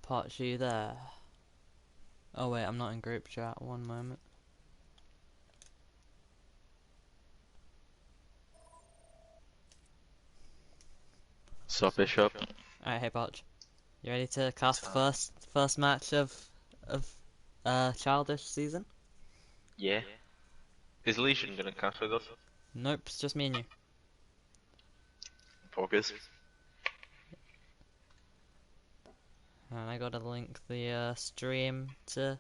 Potch, are you there? Oh wait, I'm not in group chat. One moment. Sup, Bishop? Alright, hey Potch. You ready to cast the So, first match of Childish season? yeah. Is Legion gonna catch with us? Nope, it's just me and you. Focus. And I gotta link the stream to.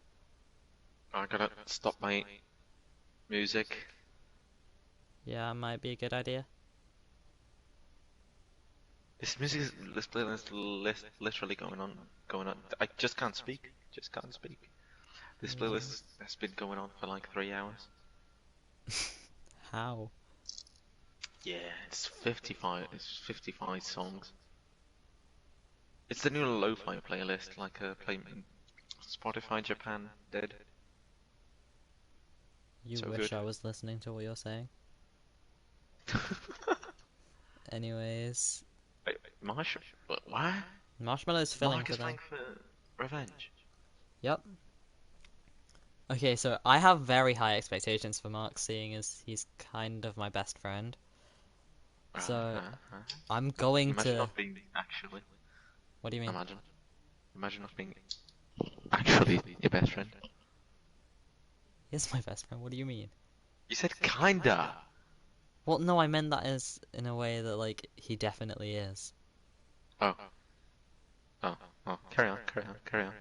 I gotta stop my music. Yeah, might be a good idea. This playlist literally going on. I just can't speak. Just can't speak. This playlist has been going on for like 3 hours. How? Yeah, it's 55. It's 55 songs. It's the new lo-fi playlist, like a play Spotify Japan did. You So wish good. I was listening to what you're saying. Anyways, Marsh, what? Marshmallow's filling Mark is today. playing for Revenge. Yep. Okay, so I have very high expectations for Mark, seeing as he's kind of my best friend. So I'm going Imagine to. not being actually. What do you mean? Imagine. Imagine not being actually your best friend. He's my best friend. What do you mean? You said kinda. Well, no, I meant that as in a way that like he definitely is. Oh, oh, oh. Carry on, carry on, carry on.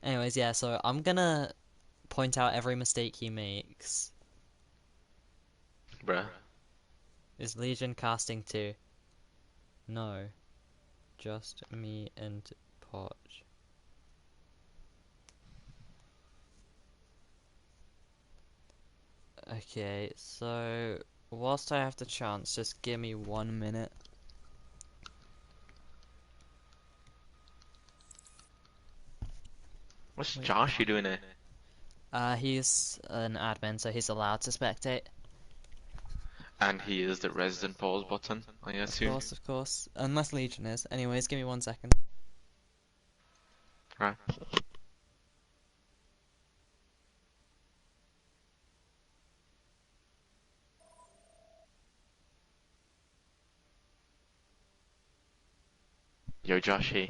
Anyways, yeah. So I'm gonna point out every mistake he makes. Bruh. Is Legion casting too? No, just me and Podge. Okay, so whilst I have the chance, just give me 1 minute. What's Wait. Josh you doing here? He's an admin, so he's allowed to spectate. And he is the resident pause button, I Of assume. course, of course. Unless Legion is. Anyways, give me 1 second. Right. Yo, Joshy.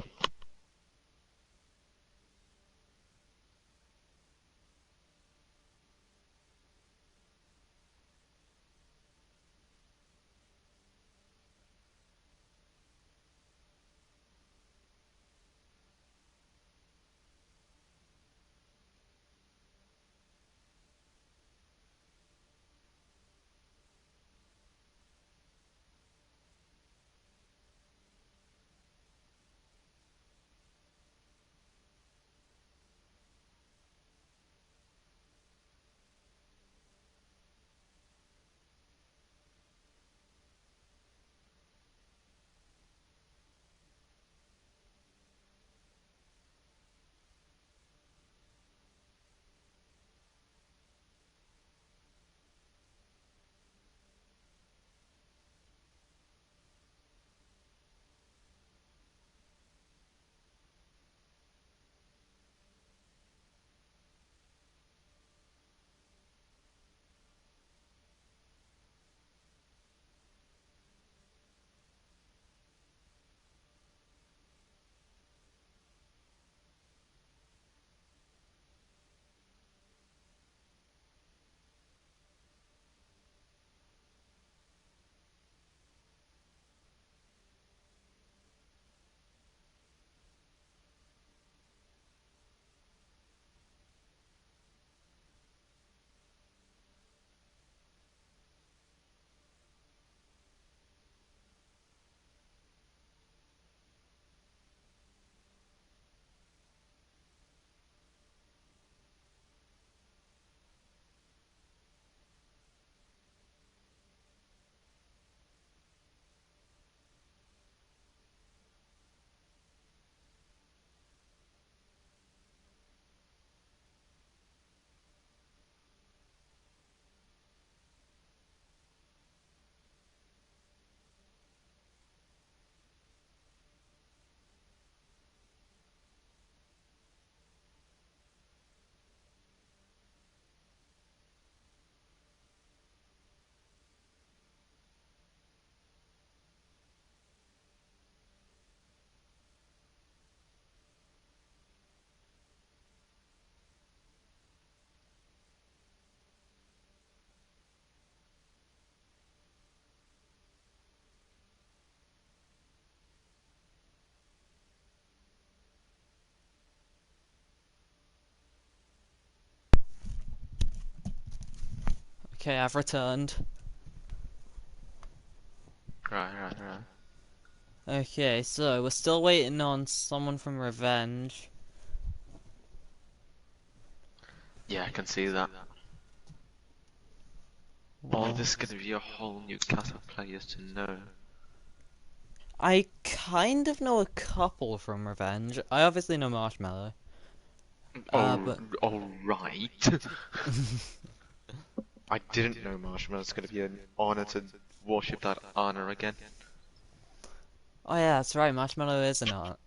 Okay, I've returned. Right. Okay, so we're still waiting on someone from Revenge. Yeah, I can see that. Oh, Well, this is gonna be a whole new cast of players to know. I kind of know a couple from Revenge. I obviously know Marshmallow. Oh, But all right. I didn't know Marshmallow. It's gonna be an honor to worship that honor again. oh yeah, that's right. Marshmallow is an art.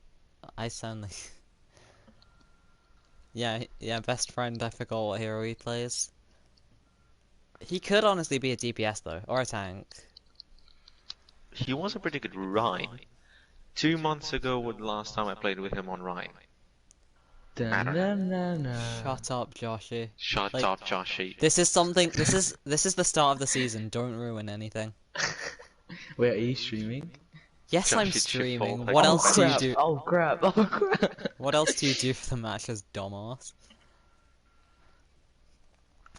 I sound like yeah. Best friend. I forgot what hero he plays. He could honestly be a DPS though, or a tank. He was a pretty good Rhine. 2 months ago was the last time I played with him on Rhine. I Dun, don't know. dun, dun, dun. Shut up, Joshy. Shut Like up, Joshy. this is something. This is the start of the season. Don't ruin anything. Wait, are you streaming? Yes, I'm Joshy should fall streaming. for What Oh else do you crap! convention. do? Oh crap! Oh crap! What else do you do for the match as dumbass?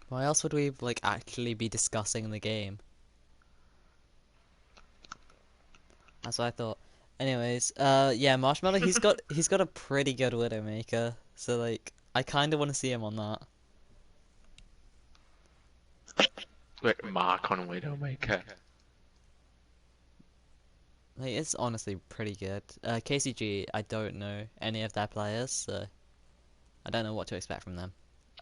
Why else would we like actually be discussing the game? That's what I thought. Anyways, yeah, Marshmallow. He's got a pretty good Widowmaker. So like, I kind of want to see him on that. Wait, Mark on Widowmaker. Like, it's honestly pretty good. KCG, I don't know any of their players, so I don't know what to expect from them.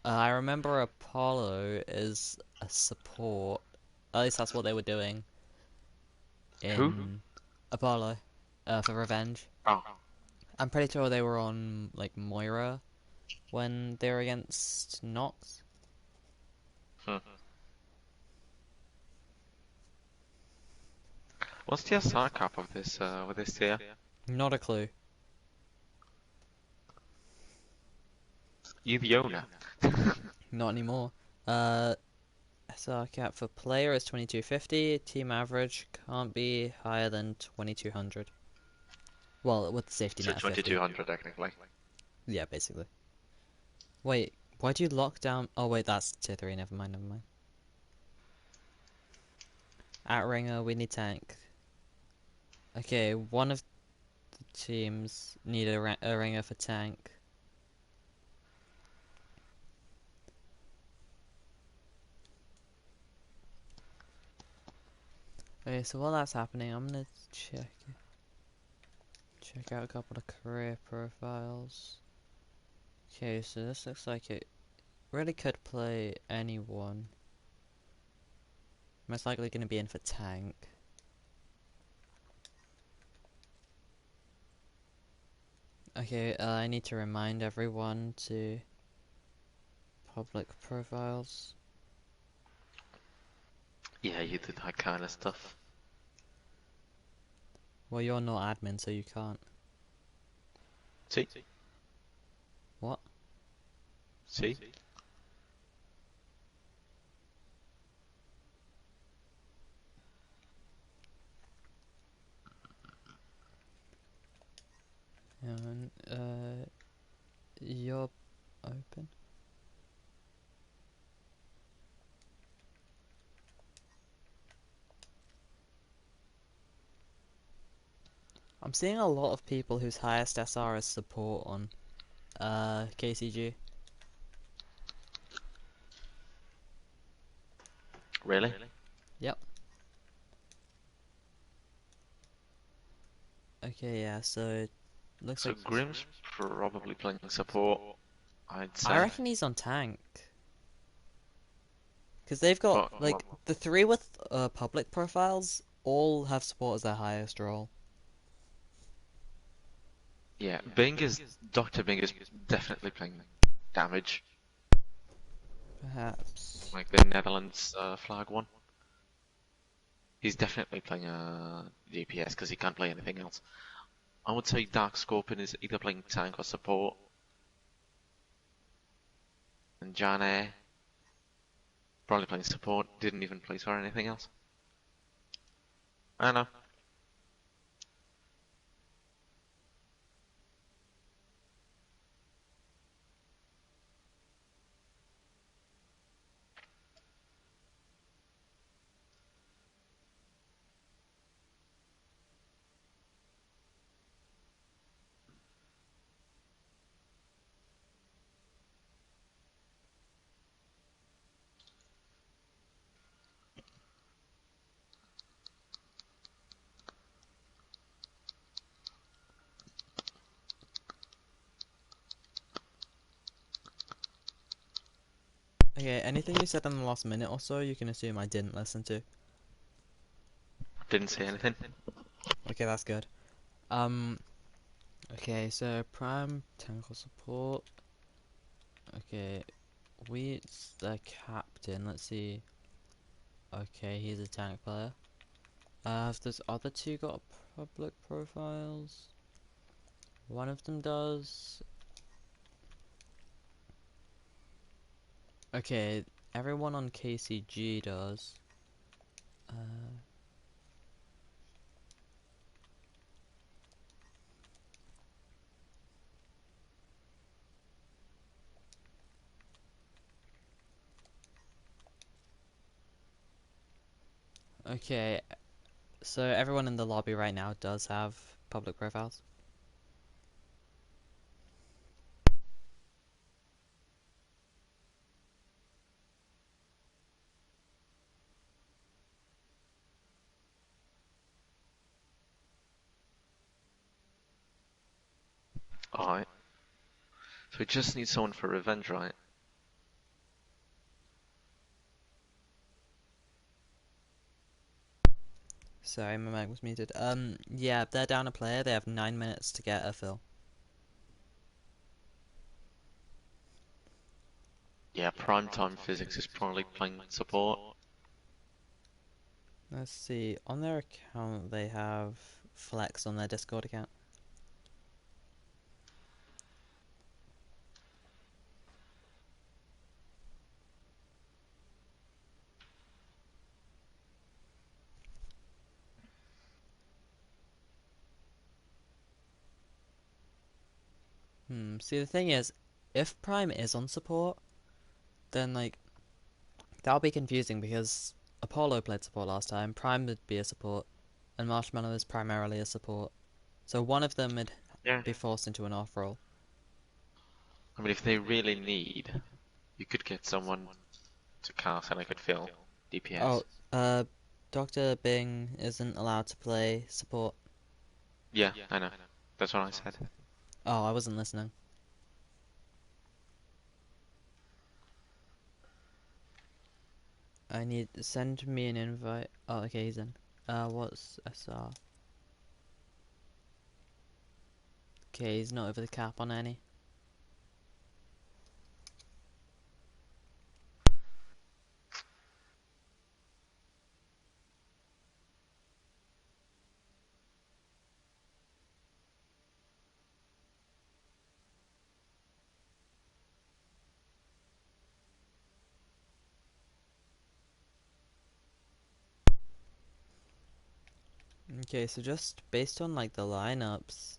I remember Apollo is a support. At least that's what they were doing Who? in Apollo, for Revenge. Oh. I'm pretty sure they were on like Moira when they were against Nox. Hmm. What's the SR cap of this with this tier? Not a clue. You the owner. Not anymore. Uh, SR cap for player is 2250. Team average can't be higher than 2200. Well, with the safety So net of 50. 2200 technically. Yeah, basically. Wait, why do you lock down? Oh wait, that's tier 3. Never mind. Never mind. At ringer, we need tank. Okay, one of the teams need a ringer for tank. Okay, so while that's happening, I'm gonna check out a couple of career profiles. Okay, so this looks like it really could play anyone. Most likely gonna be in for tank. Okay, I need to remind everyone to public profiles. Yeah, you did that kind of stuff. Well, you're not admin, so you can't. See? What? See? And, you're open. I'm seeing a lot of people whose highest SR is support on KCG. Really? Yep. Okay, yeah, so it looks So like Grim's probably playing support, I'd I say. reckon he's on tank. Because they've got, But, like, the three with public profiles all have support as their highest role. yeah, Dr. Bing is definitely playing damage, Perhaps. like the Netherlands flag one. He's definitely playing DPS because he can't play anything else. I would say Dark Scorpion is either playing tank or support. And Jane probably playing support, didn't even place for anything else. I don't know. Okay, anything you said in the last minute or so, you can assume I didn't listen to. Didn't say anything. Okay, that's good. Um, okay, so Prime technical support. Okay, Wheat's the captain. Let's see. Okay, he's a tank player. Have those other two got public profiles? One of them does. Okay, everyone on KCG does. Uh, okay, so everyone in the lobby right now does have public profiles. Alright. So we just need someone for revenge, right? Sorry, my mic was muted. Yeah, they're down a player. They have 9 minutes to get a fill. Yeah, primetime physics is probably playing support. Let's see. On their account, they have Flex on their Discord account. See, the thing is, if Prime is on support, then, like, that'll be confusing because Apollo played support last time, Prime would be a support, and Marshmallow is primarily a support. So one of them would Yeah. be forced into an off role. I mean, if they really need, you could get someone to cast and I could fill Oh, DPS. uh, Dr. Bing isn't allowed to play support. Yeah, I know. That's what I said. Oh, I wasn't listening. I need send me an invite. Oh, okay, he's in. What's SR? Okay, he's not over the cap on any. Okay, so just based on like the lineups,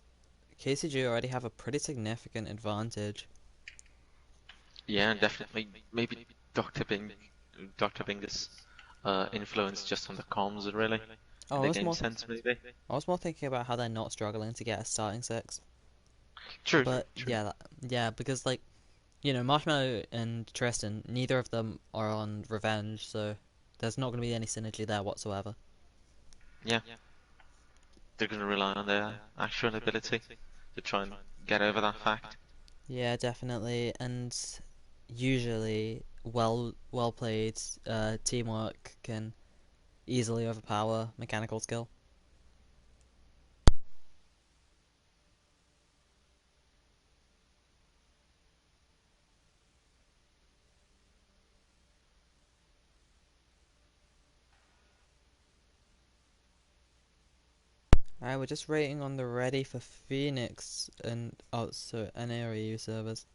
KCG already have a pretty significant advantage. Yeah, definitely. Maybe Dr. Bing, Dr. Bingus influence just on the comms, really, Oh, in the game sense, maybe. I was more thinking about how they're not struggling to get a starting six. True, But true. yeah, yeah, because like Marshmallow and Tristan, neither of them are on Revenge, so there's not going to be any synergy there whatsoever. Yeah, they're going to rely on their actual ability to try and get over that fact. Yeah, definitely, and usually well played teamwork can easily overpower mechanical skill. Alright, we're just waiting on the ready for Phoenix and so NAREU servers.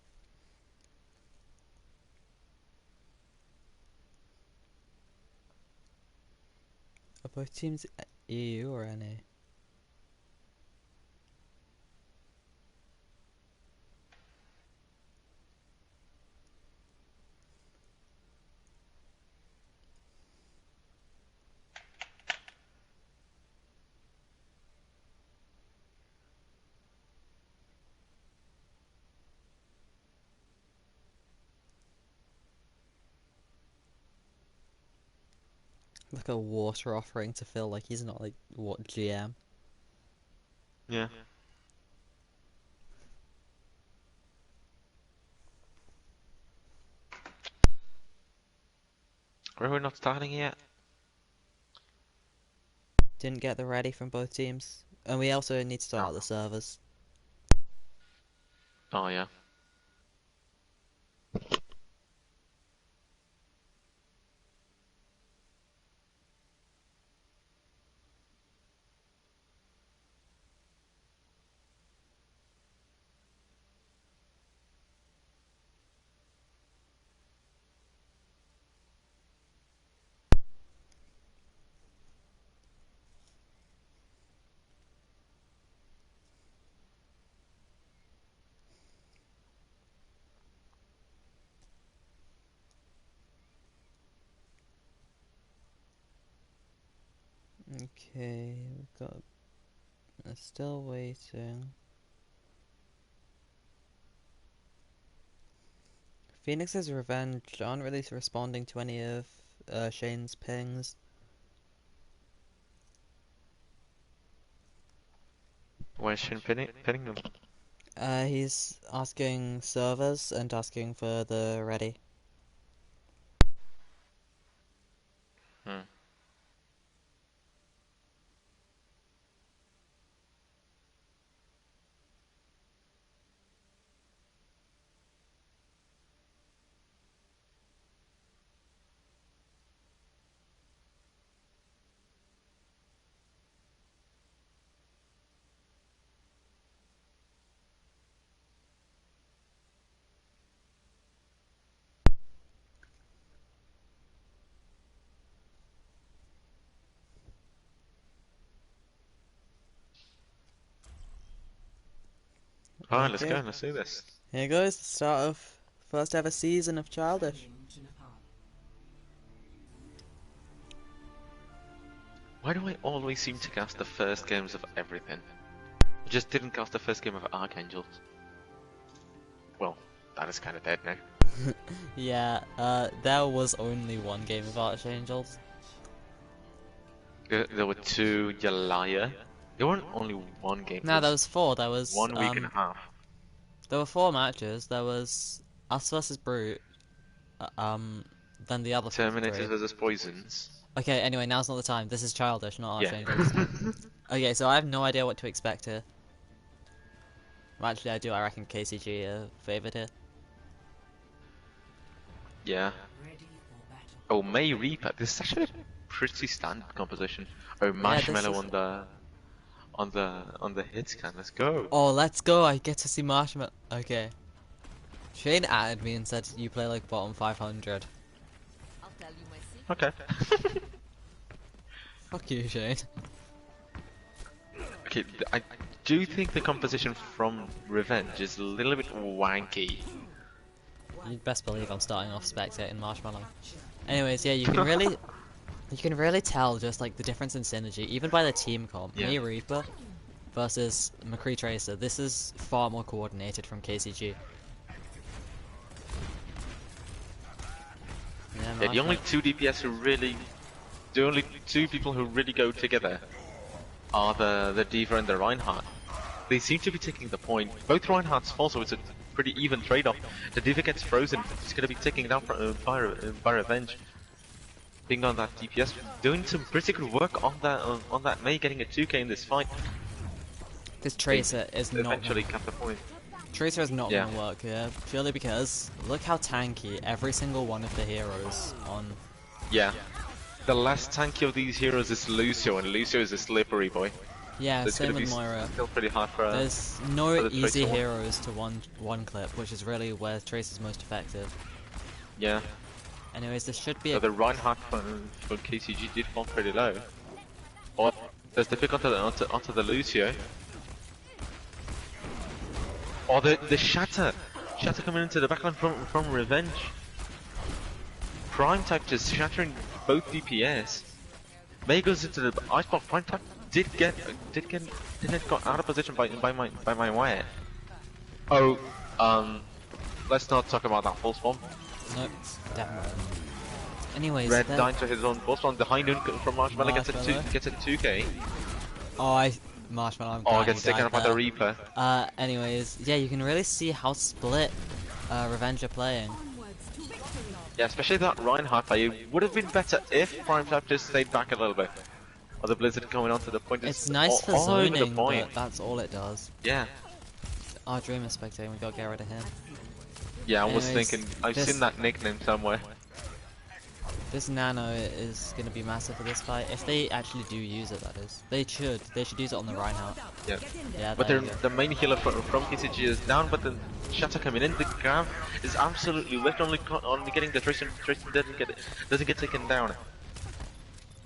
Are both teams EU or NA? Like a water offering to Phil, like he's not like what GM. Yeah. We're not starting yet. Didn't get the ready from both teams. And we also need to sort Oh. out the servers. Oh yeah. Okay, we've got... still waiting. Phoenix's Revenge aren't really responding to any of Shane's pings. Where's Shin pinning them? He's asking servers and asking for the ready. Hmm. Alright, let's Okay, go. Let's do this. here goes the start of first ever season of Childish. Why do I always seem to cast the first games of everything? I just didn't cast the first game of Archangels. Well, that is kind of dead now. Yeah, there was only one game of Archangels. There were two, you liar. There weren't only one game. No, there was four. There was 1 week and a half. there were four matches. There was us versus Brute. Then the other Terminators three. versus Poisons. Okay, anyway, now's not the time. This is Childish, not Yeah. Archangels. Okay, so I have no idea what to expect here. Well, actually, I do. I reckon KCG favoured here. Yeah. Oh, May Reaper. This is actually a pretty standard composition. Oh, Marshmallow is- on the hit scan. Let's go. Oh, let's go! I get to see Marshmallow. Okay. Shane added me and said you play like bottom 500. I'll tell you my secret. Okay. Fuck you, Shane. Okay, I do think the composition from Revenge is a little bit wanky. You'd best believe I'm starting off spectating Marshmallow. Anyways, yeah, you can really tell just like the difference in synergy, even by the team comp. Yeah. May Reaper versus McCree Tracer. This is far more coordinated from KCG. Yeah, the only two DPS who really, the only two people who really go together are the D.Va and the Reinhardt. They seem to be taking the point. Both Reinhardt's fall, so it's a pretty even trade-off. The D.Va gets frozen, he's going to be taking down by Revenge. Being on that DPS, doing some pretty good work on that May, getting a 2k in this fight. This Tracer is not Eventually cap the point. Tracer is not Yeah. gonna work here, purely because look how tanky every single one of the heroes on. Yeah. The last tanky of these heroes is Lucio, and Lucio is a slippery boy. Yeah, So it's same gonna with be Moira. still pretty hard for There's for no the easy Tracer. heroes to one clip, which is really where Tracer's most effective. Yeah. Anyways, this should be So a the Reinhardt from KCG did fall pretty low. Or there's the pick onto the Lucio. Or the Shatter. Shatter coming into the backline from Revenge. Prime type just shattering both DPS. May goes into the ice block. Prime type didn't get got out of position by my wire. Oh, let's not talk about that false bomb. nope, definitely. Anyways, Red there- dying to his own false bomb. The high noon from Marshmallow gets a Marshmallow. gets a 2k. oh, Marshmallow, I'm Oh, glad gets you taken died up by the there. Reaper. Anyways, yeah, you can really see how split Revenge are playing. Yeah, especially that Reinhardt play. It would have been better if Prime Trap just stayed back a little bit. Or the Blizzard coming onto the point. It's nice for all over the zoning, point. but that's all it does. Yeah. Our Dream is spectating, we gotta get rid of him. Yeah, I was Anyways, thinking, I've this- seen that nickname somewhere. This Nano is gonna be massive for this fight. If they actually do use it, that is. They should. They should use it on the Reinhardt. Yeah. Yeah, But there you go. the main healer from KCG is down, but the Shatter coming in, the grab is absolutely whipped, only getting the Tristan doesn't get taken down.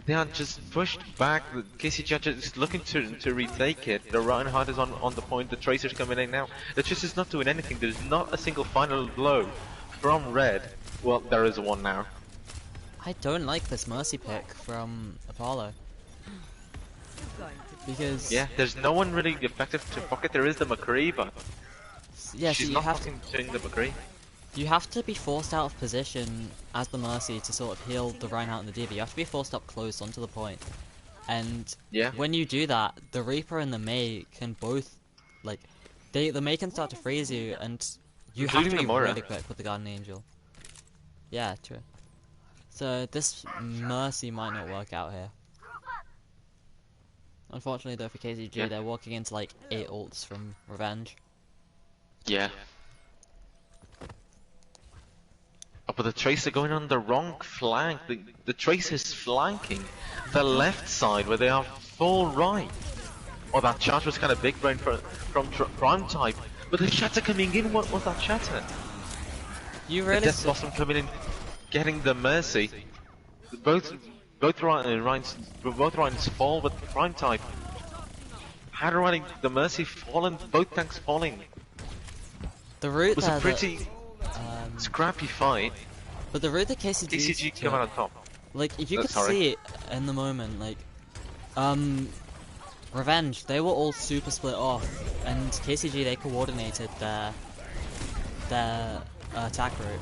They are just pushed back, the KCG are just looking to retake it. The Reinhardt is on the point, the Tracer's coming in now. The Tracer's not doing anything, there's not a single final blow from Red. Well, there is one now. I don't like this Mercy pick from Apollo. Because Yeah, there's no one really effective to pocket. There is the McCree, but yeah, so she's you not have to fucking doing the McCree. you have to be forced out of position as the Mercy to sort of heal the Reinhardt and the Diva. You have to be forced up close onto the point. And Yeah. when you do that, the Reaper and the Mei can both like the Mei can start to freeze you, and you have to Including be the Moira. really quick with the Guardian Angel. Yeah, true. So this Mercy might not work out here. Unfortunately though for KCG, Yeah. they're walking into like 8 ults from Revenge. Yeah. Oh, but the Tracer going on the wrong flank. The Tracer's flanking the left side where they are full right. Oh, that charge was kind of big brain from Prime type. But the Shatter coming in, what was that Shatter? You The really Death Blossom coming in, getting the Mercy. Both Ryan's fall, but Prime type. Had running the Mercy fallen, both tanks falling. the route It was there a pretty that, scrappy fight. but the route that KCG KCG took, came out on top. like you could sorry. see it in the moment, like Revenge, they were all super split off, and KCG they coordinated their attack route.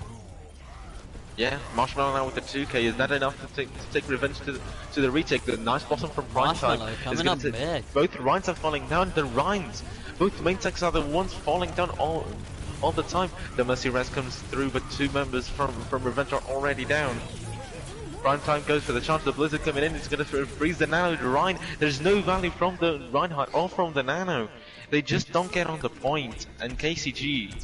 Yeah, Marshmallow now with the 2k. Is that enough to take Revenge to the retake? The nice blossom from Prime Marshmallow time is coming gonna up take- big. Both Rhines are falling down. The Rhines, both main tanks are the ones falling down all the time. The Mercy Res comes through, but 2 members from Revenge are already down. Prime time goes for the chance. The Blizzard coming in. It's gonna freeze the Nano. The Rhine. There's no value from the Reinhardt or from the Nano. They just don't get on the point. And KCG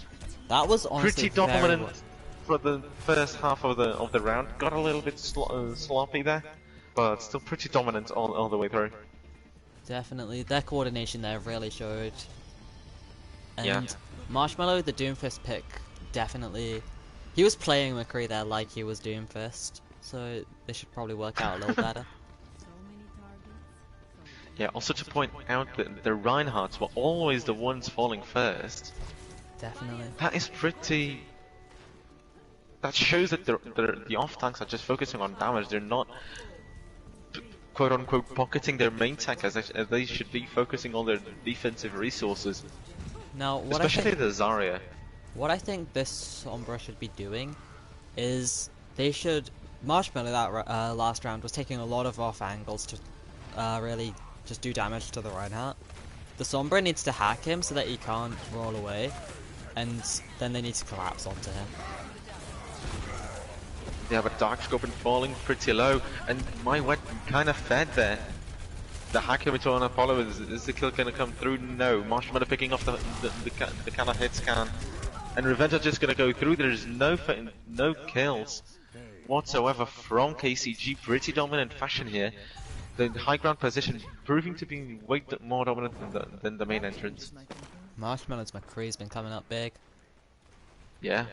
That was honestly pretty very dominant for the first half of the round. Got a little bit sloppy there, but still pretty dominant all the way through. definitely their coordination there really showed. And Yeah. Marshmallow, the Doomfist pick, definitely. He was playing McCree there like he was Doomfist, so they should probably work out a little better. Yeah. Also to point out that the Reinhardts were always the ones falling first. Definitely. That is pretty. That shows that the off tanks are just focusing on damage. They're not, quote unquote, pocketing their main tank as they should be focusing on their defensive resources, Now, especially the Zarya. what I think this Sombra should be doing is they should Marshmallow that last round was taking a lot of off angles to really just do damage to the Reinhardt. The Sombra needs to hack him so that he can't roll away, and then they need to collapse onto him. Yeah, but Darkscope and falling pretty low, and my wet kind of fed there. The hacker return on Apollo, is the kill gonna come through? No. Marshmallow picking off the kind of hits can. And Revenge are just gonna go through. There's no kills whatsoever from KCG. Pretty dominant fashion here. The high ground position proving to be way more dominant than the main entrance. Marshmallow's McCree's been coming up big. Yeah.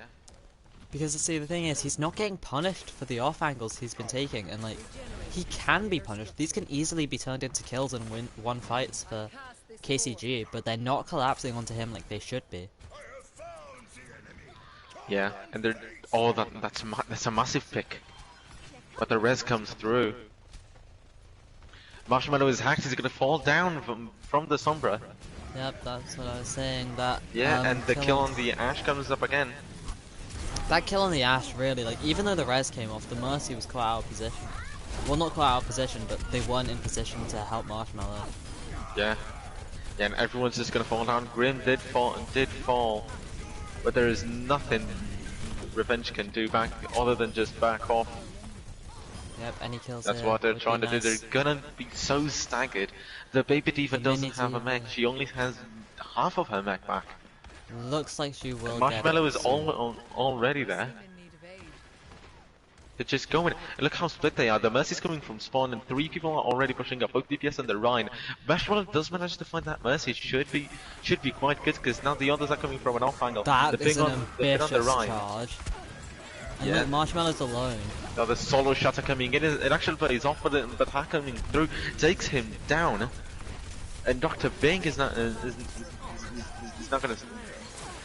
Because see, the thing is, he's not getting punished for the off angles he's been taking, and like, he can be punished. These can easily be turned into kills and won fights for KCG, but they're not collapsing onto him like they should be. Yeah, and they're that's a massive pick, but the res comes through. Marshmallow is hacked. He's gonna fall down from the Sombra. Yep, that's what I was saying. That Yeah, and the kill on the Ash comes up again. That kill on the Ash really, like, even though the res came off, the Mercy was quite out of position. Well, not quite out of position, but they weren't in position to help Marshmallow. Yeah. Yeah, and everyone's just gonna fall down. Grim did fall, but there is nothing Revenge can do back, other than just back off. Yep, any kills That's here what they're would trying be to do. nice. They're gonna be so staggered. The baby diva They may doesn't need have to, a mech. She only has half of her mech back. Looks like she will get Marshmallow it is soon. already there. They're just going. Look how split they are. The Mercy's coming from spawn, and 3 people are already pushing up. Both DPS and the Rhine. Marshmallow does manage to find that Mercy. Should be quite good because now the others are coming from an off angle. That is an the ping on the ambitious Rhine. charge. And Yeah. look, Marshmallow's alone. Now the solo shutter coming in. It actually plays off, but that coming through takes him down. And Dr. Bing is not gonna.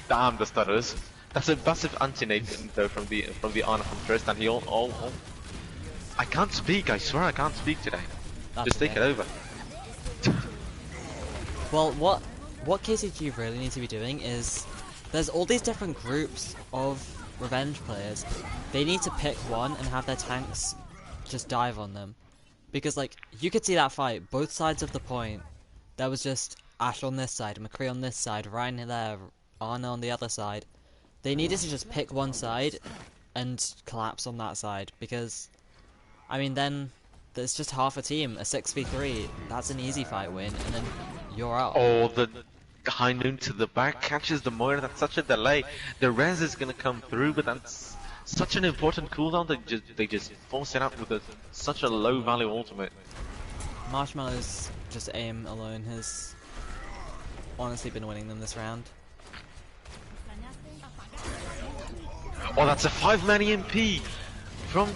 Damn the stutters. That's a massive anti-nade though from the honor from Tristan. He all. I can't speak. I swear I can't speak today. That's Just take it okay. over. Well, what KCG really need to be doing is there's all these different groups of revenge players. They need to pick one and have their tanks just dive on them, because like you could see that fight, both sides of the point. There was just Ash on this side, McCree on this side, Ryan there, Arna on the other side. They needed to just pick one side and collapse on that side, because I mean then there's just half a team, a 6v3. That's an easy fight win, and then you're out. Oh, the high noon to the back catches the Moira. That's such a delay. The res is gonna come through, but that's such an important cooldown. They just force it out with such a low value ultimate. Marshmallow's just aim alone has honestly been winning them this round. Oh, that's a 5-man EMP from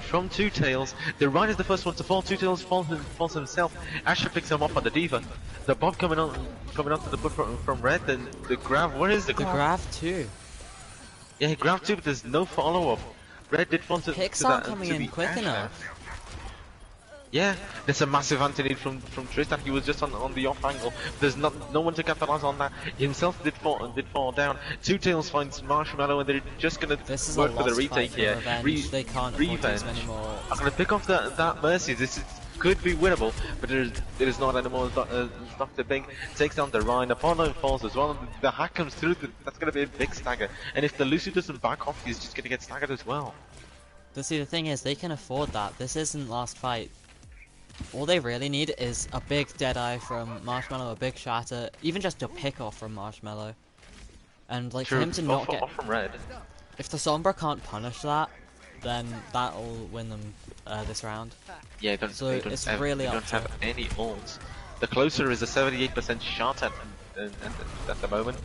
from Two Tails. The Rhine is the first one to fall. Two Tails falls himself. Asher picks him up on the Diva. The Bob coming on to the foot from Red. Then the grab. Where is the The grab? graph too. Yeah, he grabbed 2, but there's no follow up. Red did fall to Picks to aren't that, coming to in the quick Asher. enough. Yeah, there's a massive anti-nade from Tristan. He was just on the off angle. There's no one to capitalize on that. He himself did fall down. Two Tails finds Marshmallow, and they're just gonna This is work a for the lost retake fight for here. revenge. They can't afford to lose Revenge. anymore. I'm gonna pick off that Mercy. Could be winnable, but it is not anymore. Dr. Bing takes down the Rhine. Apollo falls as well. The hack comes through. That's gonna be a big stagger. And if the Lucy doesn't back off, he's just gonna get staggered as well. But see, the thing is, they can afford that. This isn't last fight. All they really need is a big Deadeye from Marshmallow, a big Shatter, even just a pick off from Marshmallow. And like for him to not get... off from Red. If the Sombra can't punish that, then that'll win them this round. Yeah, So they don't it's have, really they up don't to- have any ults. The closer is a 78% shot at the moment.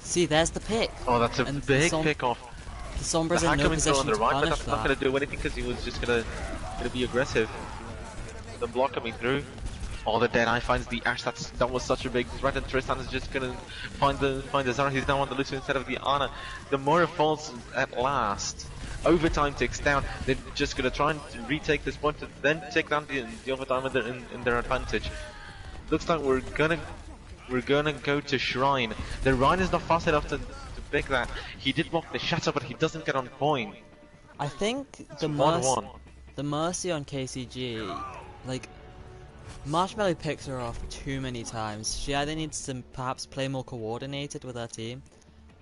See, there's the pick. Oh, that's a And big the pick off. The Sombra's The in hack no coming through on position the to right, but punish that's not that. gonna do anything because he was just gonna be aggressive. The block coming through. Oh, the Deadeye finds the Ash. That was such a big threat, and Tristan is just gonna find the Zara. He's now on the Lucio instead of the Ana. The Moira falls at last. Overtime takes down. They're just gonna try and retake this point, and then take down the overtime in their advantage. Looks like we're gonna go to Shrine. The Rhine is not fast enough to pick that. He did block the Shatter, but he doesn't get on point. I think It's 1-1. the Mercy on KCG, like, Marshmallow picks her off too many times. She either needs to perhaps play more coordinated with her team,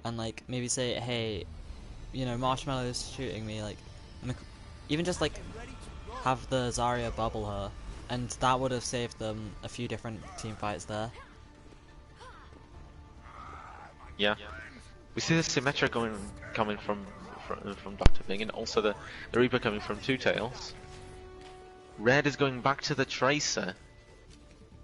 and like maybe say, hey, you know, Marshmallow's shooting me, like, even just like have the Zarya bubble her, and that would have saved them a few different team fights there. Yeah. We see the Symmetra coming from Dr. Bing, and also the Reaper coming from Two Tails. Red is going back to the Tracer.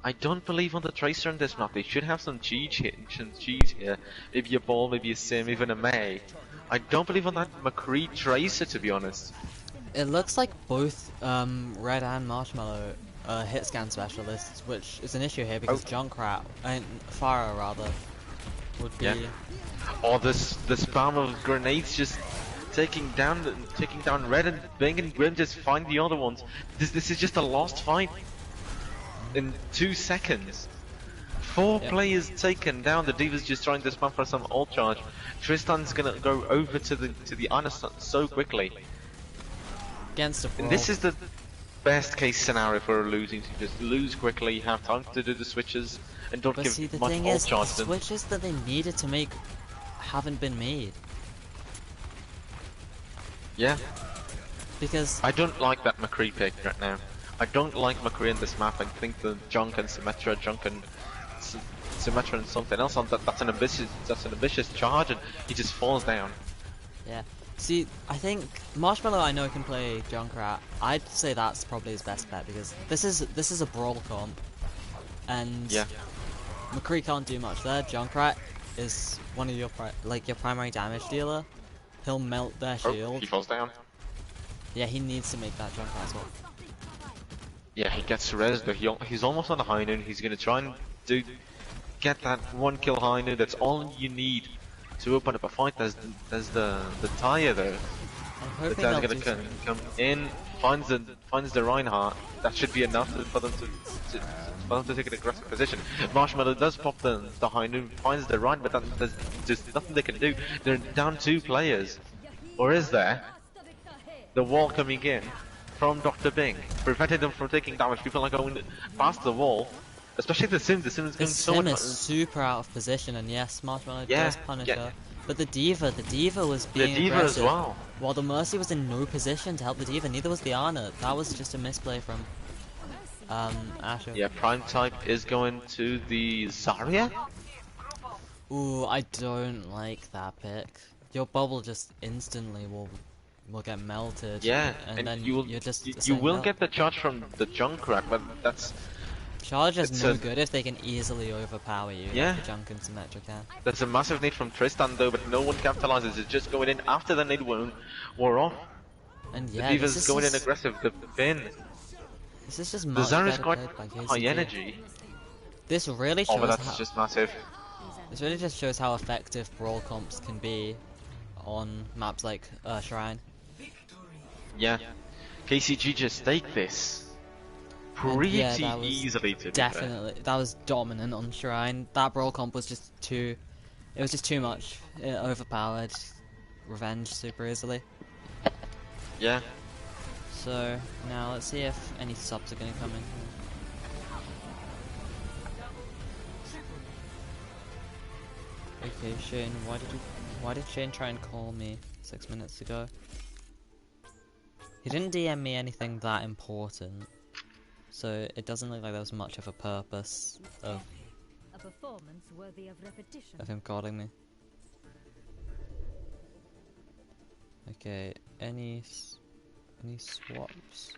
I don't believe on the Tracer in this map. They should have some cheese here. Maybe a Ball, maybe a Sim, even a May. I don't believe on that McCree Tracer, to be honest. It looks like both Red and Marshmallow are hit scan specialists, which is an issue here because Junkrat, and Farah rather, would be... Yeah. Oh, the spam of grenades just taking down Red, and Bing and Grim just find the other ones. This is just a lost fight in 2 seconds. 4 players taken down. The Diva's just trying to spam for some ult charge. Tristan's gonna go over to the Ana so quickly. Against a And this is the best case scenario for losing. To just lose quickly, have time to do the switches, and don't But give see, the much thing ult is, the charge. switches that they needed to make haven't been made. Yeah, Because I don't like that McCree pick right now. I don't like McCree in this map. I think the Junk and S Symmetra and something else on that's an ambitious charge, and he just falls down. yeah, see, I think Marshmallow I know can play Junkrat. I'd say that's probably his best bet because this is a brawl comp, and Yeah, McCree can't do much there. Junkrat is one of your your primary damage dealer. He'll melt their oh, shield. he falls down. Yeah, he needs to make that Junkrat as well. Yeah, he gets rezzed, but he's almost on the high noon. He's gonna try and get that one kill high noon. That's all you need to open up a fight. There's the tire though. I'm The hoping tire's they'll gonna do come something. in, finds the Reinhardt. That should be enough for them to take an aggressive position. Marshmallow does pop the high noon, finds the Rein, but there's just nothing they can do. They're down 2 players, or is there? The wall coming in from Dr. Bing, preventing them from taking damage. People are going past the wall, especially the Sim. The Sim is The going so Sim much. is super out of position, and yes, Marshmallow Yeah, does punish yeah. her. But the D.Va was The being D.Va as aggressive, well. while the Mercy was in no position to help the D.Va. Neither was the Ana. That was just a misplay from Asher. Yeah, Prime type is going to the Zarya. Ooh, I don't like that pick. Your bubble just instantly will get melted, Yeah, and and then you will you're just you saying will no. get the charge from the Junkrat, but Charge is it's no a good if they can easily overpower you, yeah. like the Junk and Symmetra can. There's a massive need from Tristan though, but no one capitalizes. It's just going in after the nade wound wore off. And The yeah, D.Va's going in aggressive. The Finn, this is just the much Zarya's better quite played by high KCG. energy. This really Oh, but shows that's how just massive. this really just shows how effective brawl comps can be on maps like Shrine. Yeah, KCG just take this And pretty yeah, that was easily. To be fair. definitely that was dominant on Shrine. That brawl comp was just too. It was just too much. It overpowered Revenge super easily. Yeah. So now let's see if any subs are gonna come in. Okay, Shane, why did Shane try and call me 6 minutes ago? He didn't DM me anything that important, so it doesn't look like there was much of a purpose of A performance worthy of repetition. him calling me. Okay, any swaps?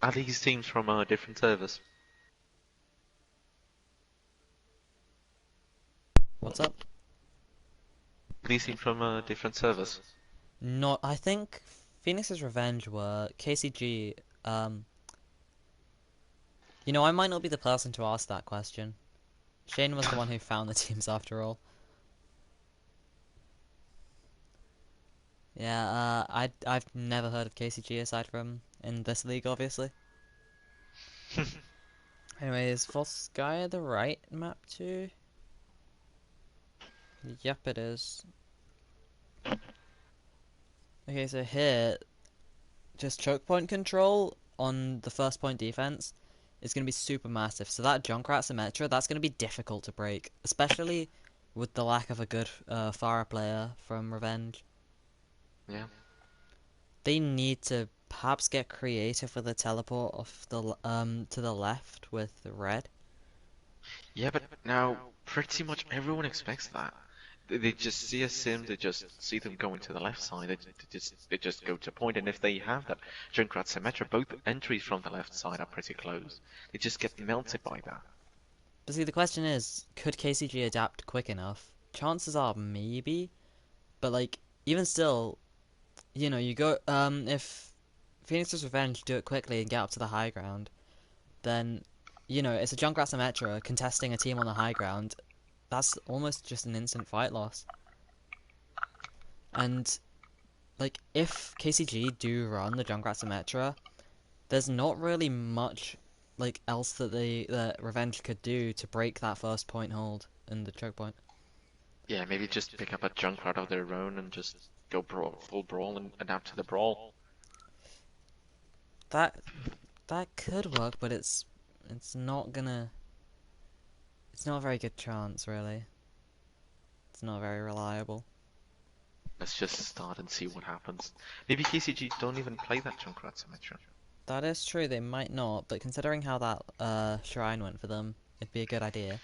Are these teams from different servers? What's up? These teams from different servers. Not, I think Phoenix's Revenge were KCG. You know, I might not be the person to ask that question. Shane was the one who found the teams after all. Yeah, I've never heard of KCG aside from in this league, obviously. Anyway, is Volskaya the right map too? Yep, it is. Okay, so here, just choke point control on the first point defense is going to be super massive. So that Junkrat Symmetra, that's going to be difficult to break, especially with the lack of a good Pharah player from Revenge. Yeah. They need to perhaps get creative with the teleport off the to the left with the red. Yeah, but now pretty much everyone expects that. They just see a sim, they just see them going to the left side, they just go to point, and if they have that Junkrat Symmetra, both entries from the left side are pretty close. They just get melted by that. But see, the question is, could KCG adapt quick enough? Chances are maybe, but like even still, you know, you go if Phoenix's Revenge do it quickly and get up to the high ground, then you know it's a Junkrat Symmetra contesting a team on the high ground. That's almost just an instant fight loss. And like if KCG do run the Junkrat Symmetra, there's not really much like else that Revenge could do to break that first point hold in the choke point. Yeah, maybe just pick up a Junkrat of their own and just go full brawl and adapt to the brawl. That could work, but it's not gonna. It's not a very good chance, really. It's not very reliable. Let's just start and see what happens. Maybe KCG don't even play that Junkrat Symmetra. That is true, they might not, but considering how that shrine went for them, it'd be a good idea.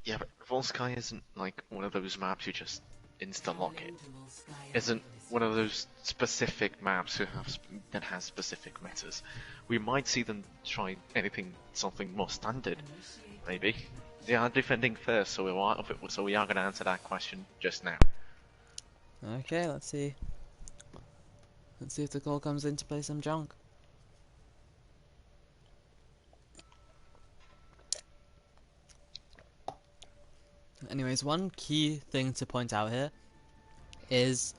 Yeah, but Volsky isn't like one of those maps you just insta-lock it. Isn't one of those specific maps that has specific metas. We might see them try something more standard, maybe. They are defending first, so we are going to answer that question just now. Okay, let's see. Let's see if the call comes in to play some junk. Anyways, one key thing to point out here is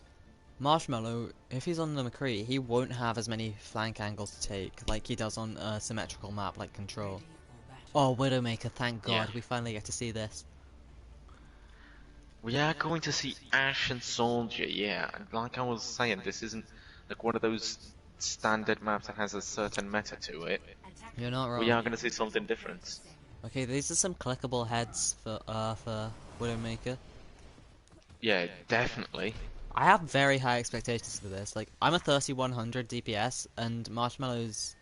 Marshmallow, if he's on the McCree, he won't have as many flank angles to take like he does on a symmetrical map like Control. Oh, Widowmaker, thank God, Yeah. we finally get to see this. We are going to see Ashe and Soldier, yeah. Like I was saying, this isn't like one of those standard maps that has a certain meta to it. You're not We are wrong. going to see something different. Okay, these are some clickable heads for Widowmaker. Yeah, definitely. I have very high expectations for this. Like, I'm a 3100 DPS, and Marshmallow's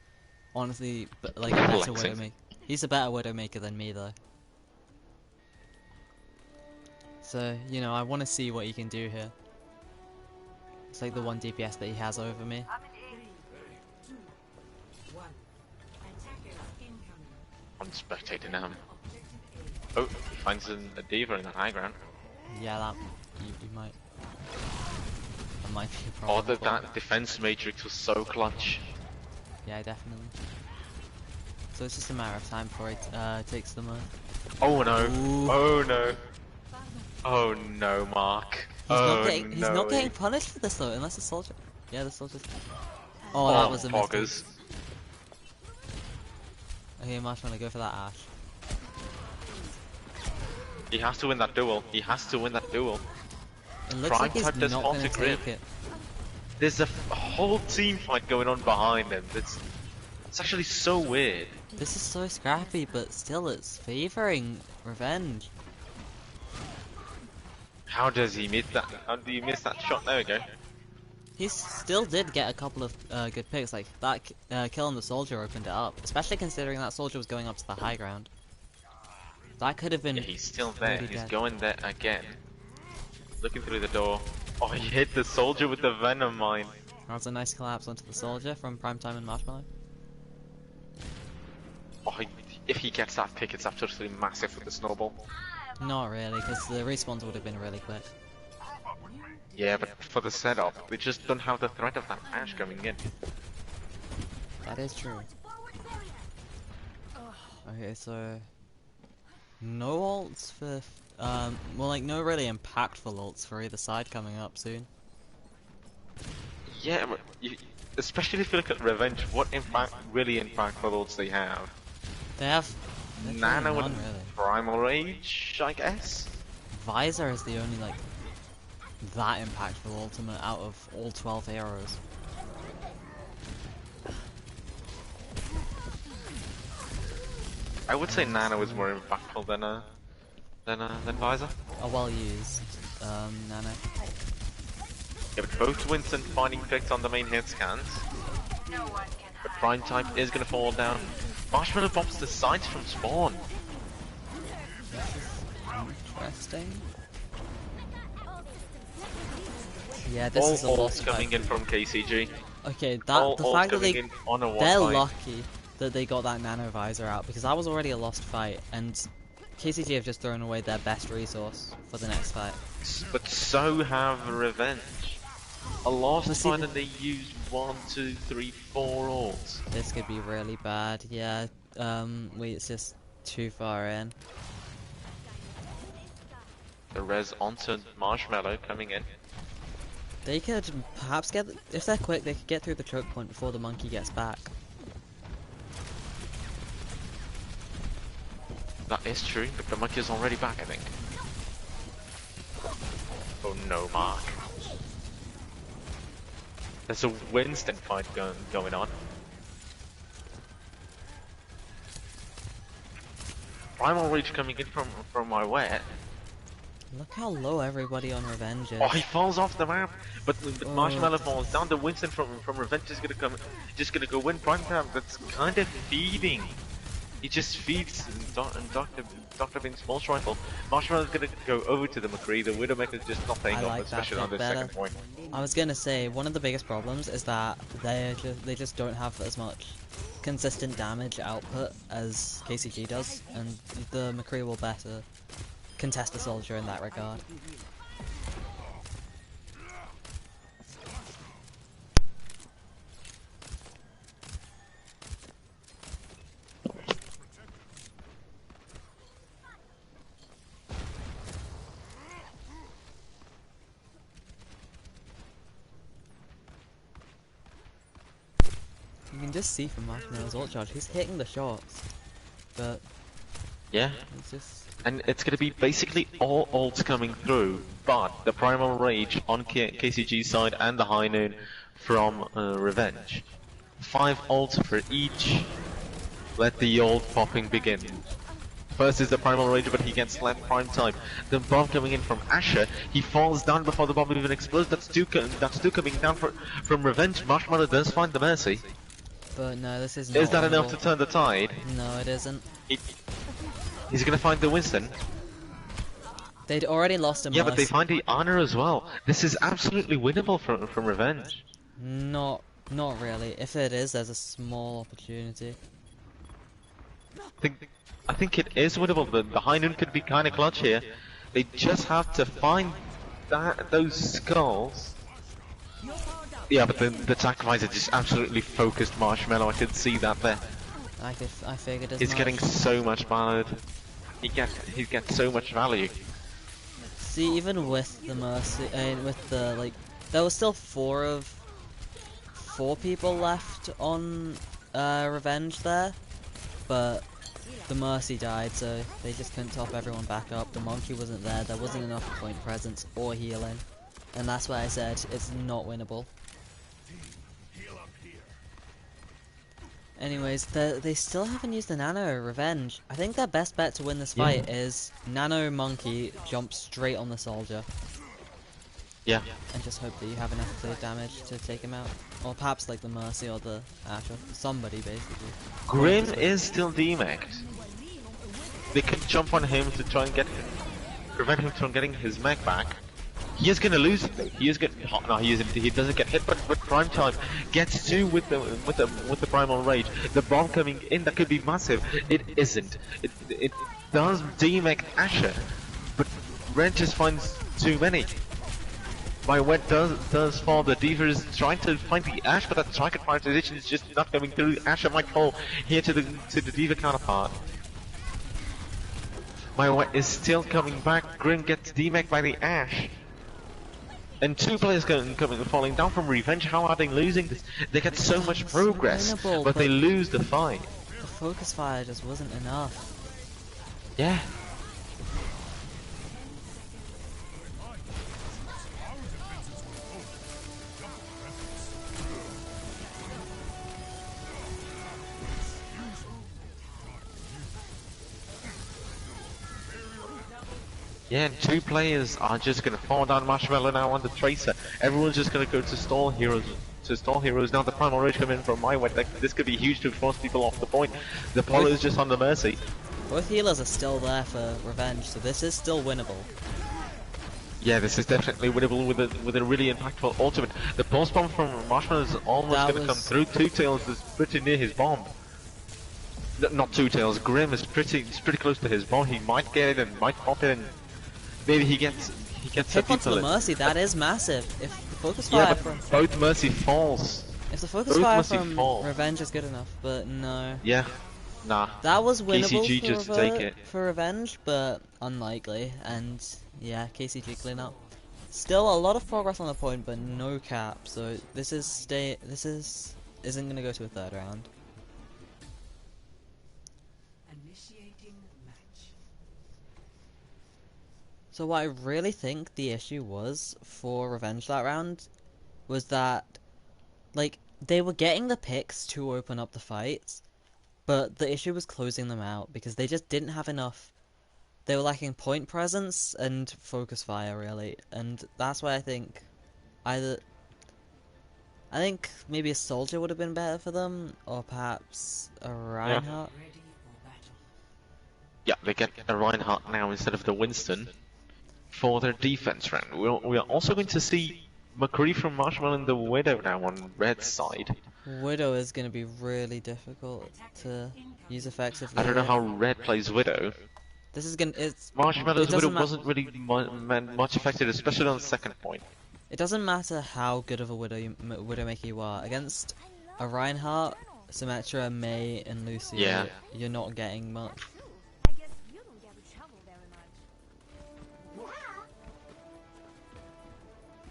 honestly like a better Flexing. Widowmaker. He's a better Widowmaker than me, though. So, you know, I want to see what he can do here. It's like the one DPS that he has over me. I'm spectating him. Oh, he finds a Diva in the high ground. Yeah, that you might. That might be a Oh, problem. that defense matrix was so clutch. Yeah, definitely. So it's just a matter of time before he takes them on. Oh no! Ooh. Oh no! Oh no, Mark! He's not getting punished for this though, unless the soldier. Yeah, the soldier. Oh, that was a mistake. poggers. Okay, Marshmallow, go for that Ash. He has to win that duel. He has to win that duel. It looks Prime like he's type does not fall gonna to Grim. take it. There's a whole team fight going on behind him. It's actually so weird. This is so scrappy, but still it's favoring Revenge. How does he miss that? How do you miss that shot? There we go. He still did get a couple of good picks, like that kill on the soldier opened it up, especially considering that soldier was going up to the high ground. That could have been. Yeah, he's still there. really He's dead. going there again. Looking through the door. Oh, he hit the soldier with the venom mine. That was a nice collapse onto the soldier from Primetime and Marshmallow. Oh, if he gets that pick, it's absolutely massive with the snowball. Not really, because the respawns would have been really quick. Yeah, but for the setup, they just don't have the threat of that Ashe coming in. That is true. Okay, so no ults for well, like no really impactful ults for either side coming up soon. Yeah, but especially if you look at Revenge, what really impactful ults they have? They have Nano none, and really. Primal Rage, I guess? Visor is the only like that impactful ultimate out of all 12 heroes. I would say Nano is more impactful than Visor. A well used Nano. Yeah, but both Winston finding picks on the main hit scans. But Prime type is gonna fall down. Marshmallow pops the sides from spawn. Interesting. Yeah, this is a All lost ults coming fight. in from KCG. Okay, All the ults fact that coming they in on a one they're fight. lucky that they got that nano visor out because that was already a lost fight and KCG have just thrown away their best resource for the next fight. But so have Revenge. A lost But see, fight and they used 1, 2, 3, 4 ults. This could be really bad. Yeah, wait, it's just too far in. The res onto Marshmallow coming in. They could perhaps get, if they're quick, they could get through the choke point before the monkey gets back. That is true, but the monkey is already back, I think. Oh no, Mark. There's a Winston fight going on. Primal Rage coming in from my wet. Look how low everybody on Revenge Oh, he is. falls off the map, but Oh. Marshmallow falls down. The Winston from Revenge is just gonna go win Prime Time. That's kind of feeding. He just feeds Dr. Bean's Pulse Rifle. Marshmallow's gonna go over to the McCree. The Widowmaker's just not paying I off, like that especially on bit the better. second point. I was gonna say, one of the biggest problems is that they just don't have as much consistent damage output as KCG does, and the McCree will better contest the soldier in that regard. You can just see from Marshmallow's ult charge, he's hitting the shots, but Yeah, he's just... and it's gonna be basically all ults coming through, but the Primal Rage on KCG's side and the High Noon from Revenge. 5 ults for each. Let the ult popping begin. First is the Primal Rage, but he gets left prime time. The bomb coming in from Asher. He falls down before the bomb even explodes. That's two coming down from Revenge. Marshmallow does find the Mercy. But no, this is not Is that enough winnable. to turn the tide? No, it isn't. He's gonna find the Winston. They'd already lost a Yeah, but they Mercy. find the honor as well. This is absolutely winnable from Revenge. Not really. If it is, there's a small opportunity. I think it is winnable. The High Noon could be kind of clutch here. They just have to find those skulls. Yeah, but the sacrifice is just absolutely focused Marshmallow. I could see that there. I figured as He's much. getting so much value. He gets so much value. See, even with the Mercy, with the, like, there was still 4 people left on Revenge there, but the Mercy died, so they just couldn't top everyone back up. The Monkey wasn't there wasn't enough point presence or healing, and that's why I said it's not winnable. Anyways, they still haven't used the Nano Revenge. I think their best bet to win this fight is Nano Monkey jump straight on the soldier. Yeah. And just hope that you have enough clear damage to take him out. Or perhaps like the Mercy or the Asher. Somebody basically. Grim is still demacked. They can jump on him to try and prevent him from getting his mech back. He is gonna lose it though. He is gonna. No, he isn't. He doesn't get hit, but Prime Time gets 2 with the Primal Rage. The bomb coming in, that could be massive. It isn't. It does demack Asher, but Ren just finds too many. My wet does fall. The Diva is trying to find the Ash, but that target prioritization is just not coming through. Asher might fall here to the Diva counterpart. My wet is still coming back. Grim gets demacked by the Ash. And 2 players falling down from Revenge. How are they losing this? They get so much progress, winnable, but they but lose the fight. the focus fire just wasn't enough. Yeah. Yeah, and 2 players are just gonna fall down Marshmallow now on the Tracer. Everyone's just gonna go to stall heroes. Now the Primal Rage come in from my wet. This could be huge to force people off the point. The Polo is just on the Mercy. Both healers are still there for Revenge, so this is still winnable. Yeah, this is definitely winnable with a really impactful ultimate. The pulse bomb from Marshmallow is almost gonna come through. Two Tails is pretty near his bomb. Not Two Tails. Grim is pretty close to his bomb. He might get it and might pop it, and maybe he gets Pick onto the Mercy, that is massive. If the focus fire from both Mercy falls. if the focus both fire Mercy from fall. Revenge is good enough, but no. Yeah, nah. That was winnable KCG for, just take it. for Revenge, but unlikely. And yeah, KCG clean up. Still a lot of progress on the point, but no cap. So this isn't gonna go to a 3rd round. So what I really think the issue was for Revenge that round was that, like, they were getting the picks to open up the fights, but the issue was closing them out because they just didn't have enough. They were lacking point presence and focus fire, really, and that's why either I think maybe a soldier would have been better for them, or perhaps a Yeah. Reinhardt. Yeah, they get a Reinhardt now instead of the Winston for their defense round. We are also going to see McCree from Marshmallow and the Widow now on red side. Widow is going to be really difficult to use effectively I don't know here. how red plays Widow. This is gonna. It Marshmallow's Widow doesn't matter. wasn't really much affected, especially on the second point. It doesn't matter how good of a Widowmaker you are against a Reinhardt, Symmetra, Mei, and Lucio. Yeah. You're not getting much. I guess you don't get in trouble very much.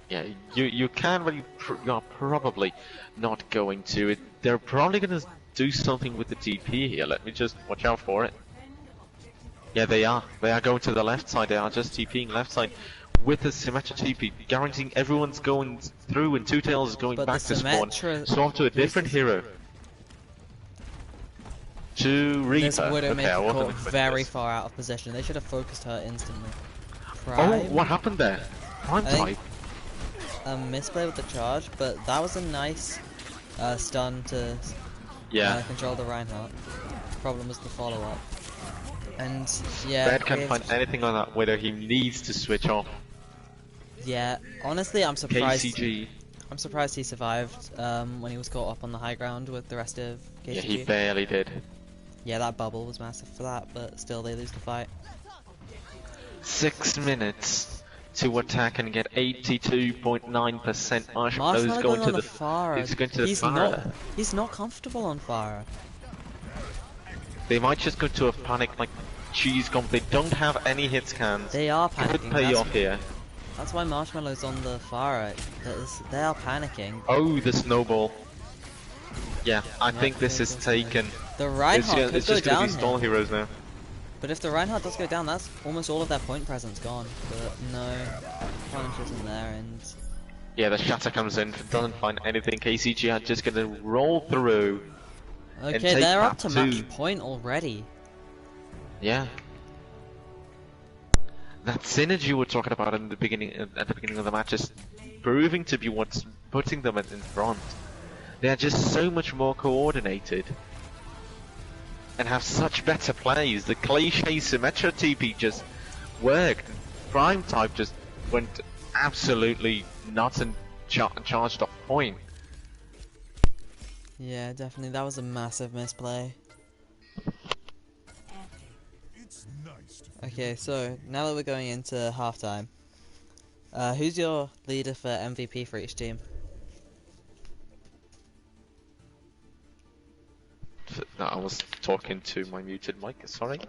Yeah, you can, but you're probably not going to. They're probably going to do something with the TP here. Let me just watch out for it. Yeah, they are. They are going to the left side. They are just TPing left side with the Symmetra TP, guaranteeing everyone's going through and Two Tails is going But back the to spawn. Symmetra Swap to a different hero. To Reaper. This Widowmaker Okay, I wasn't caught expecting very this. far out of position. They should have focused her instantly. Oh, Prime, what happened there? Prime I think- type. misplay with the charge, but that was a nice stun to Yeah. control the Reinhardt. Problem was the follow-up. And yeah, Red can't we- find anything on that Widow. He needs to switch off. yeah. Honestly, I'm surprised. KCG. I'm surprised he survived when he was caught up on the high ground with the rest of KCG. Yeah, he barely did. Yeah, that bubble was massive for that, but still they lose the fight. 6 minutes to attack and get 82.9%. Marshmallow's Marshmallow going to on the Farah. He's going to the He's Farah. He's not comfortable on Farah. They might just go to a panic like cheese comp. They don't have any hit scans. They are Could panicking. pay off here. That's why Marshmallow's on the Farah. They are panicking. Oh, the snowball. Yeah, I think this is taken. The Reinhardt It's could just go going to down be stall here. heroes now. But if the Reinhardt does go down, that's almost all of their point presence gone. But no, Punish isn't there, and Yeah, the shatter comes in, doesn't find anything. KCG are just going to roll through. okay, take they're up that to match too. point already. Yeah. That synergy we're talking about in the beginning, at the beginning of the match, is proving to be what's putting them in front. They are just so much more coordinated and have such better plays. The cliche Symmetra TP just worked. Prime type just went absolutely nuts and charged off point. Yeah, definitely, that was a massive misplay. Okay, so now that we're going into halftime, who's your leader for MVP for each team? No, I was talking to my muted mic, sorry.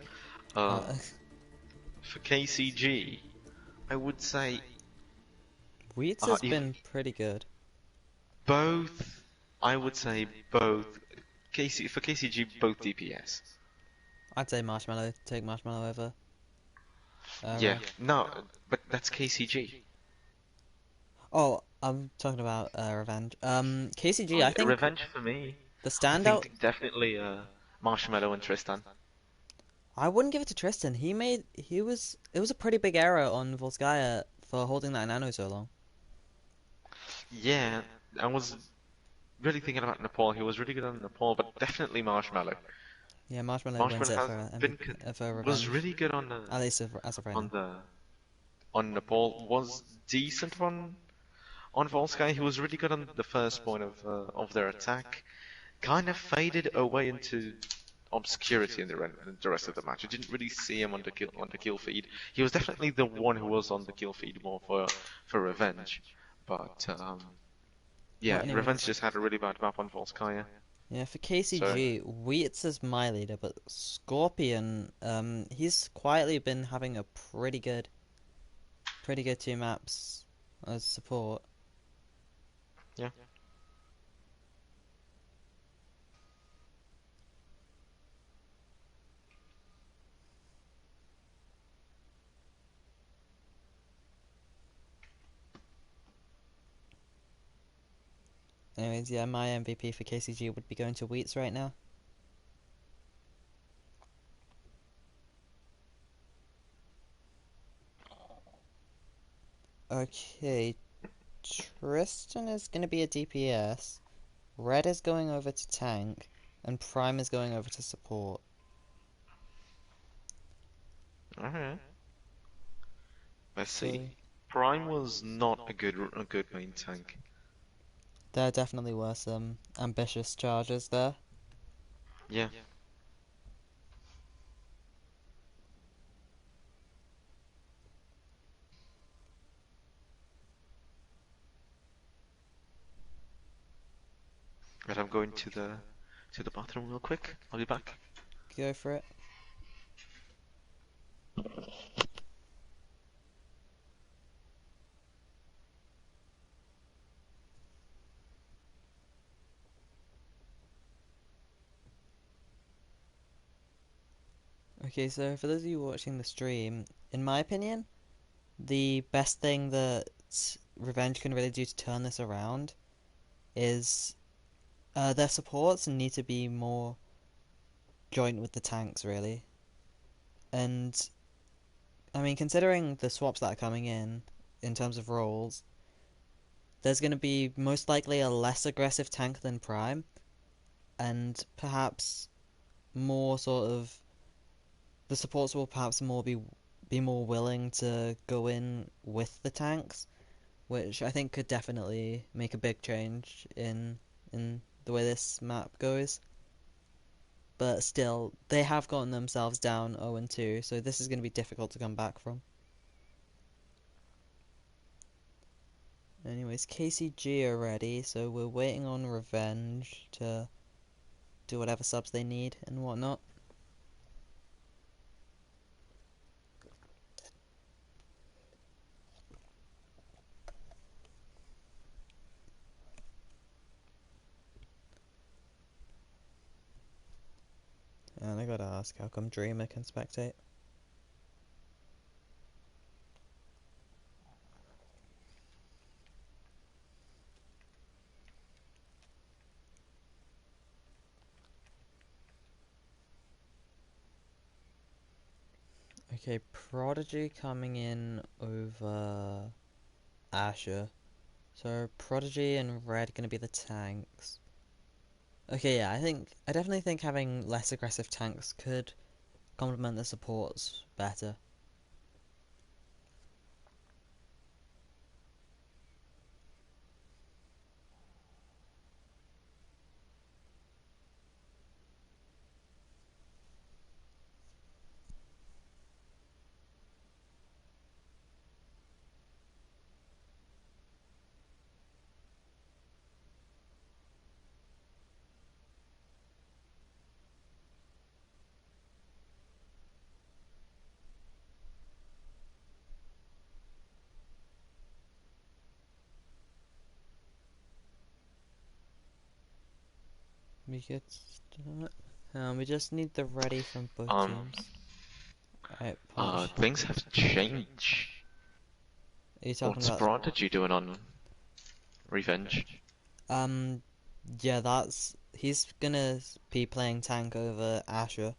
For KCG, I would say Wheats has you- been pretty good. both. I would say both. For KCG, both DPS. I'd say Marshmallow, take Marshmallow over. Yeah, no, but that's KCG. Oh, I'm talking about Revenge. KCG, I think Revenge for me. the I standout. think definitely Marshmallow and Tristan. I wouldn't give it to Tristan. It was a pretty big error on Volskaya for holding that nano so long. Yeah, I was really thinking about Nepal. He was really good on Nepal, but definitely Marshmallow. Yeah, Marshmallow wins it Marshmallow for, has been for Revenge. was really good on At least as of right now. on Nepal. Was decent on Volsky. He was really good on the first point of their attack. Kind of faded away into obscurity in the rest of the match. I didn't really see him on the kill feed. He was definitely the one who was on the kill feed more for Revenge, but yeah, Well, anyways. Revenge just had a really bad map on Volskaya. Yeah, for KCG, Wheats is my leader, but Scorpion, he's quietly been having a pretty good 2 maps as support. Yeah. Anyways, yeah, my MVP for KCG would be going to Wheats right now. Okay, Tristan is gonna be a DPS, Red is going over to tank, and Prime is going over to support. Alright. Let's So see. Prime was not a good main tank. there definitely were some ambitious charges there. Yeah. But I'm going to the bathroom real quick. I'll be back. Go for it. Okay, so for those of you watching the stream, in my opinion, the best thing that Revenge can really do to turn this around is their supports need to be more joint with the tanks, really. And, I mean, considering the swaps that are coming in terms of roles, there's going to be most likely a less aggressive tank than Prime, and perhaps more sort of the supports will perhaps more be more willing to go in with the tanks, which I think could definitely make a big change in the way this map goes. But still, they have gotten themselves down 0-2, so this is going to be difficult to come back from. Anyways, KCG are ready, so we're waiting on Revenge to do whatever subs they need and whatnot. And I gotta ask, how come Dreamer can spectate? Okay, Prodigy coming in over Asher. So Prodigy and Red gonna be the tanks. Okay, yeah, I definitely think having less aggressive tanks could complement the supports better. We could start. We just need the ready from both Um, teams. Alright, Polish. things have changed. Are you talking What's about? Prodigy doing on Revenge? Um, yeah, he's gonna be playing tank over Asher.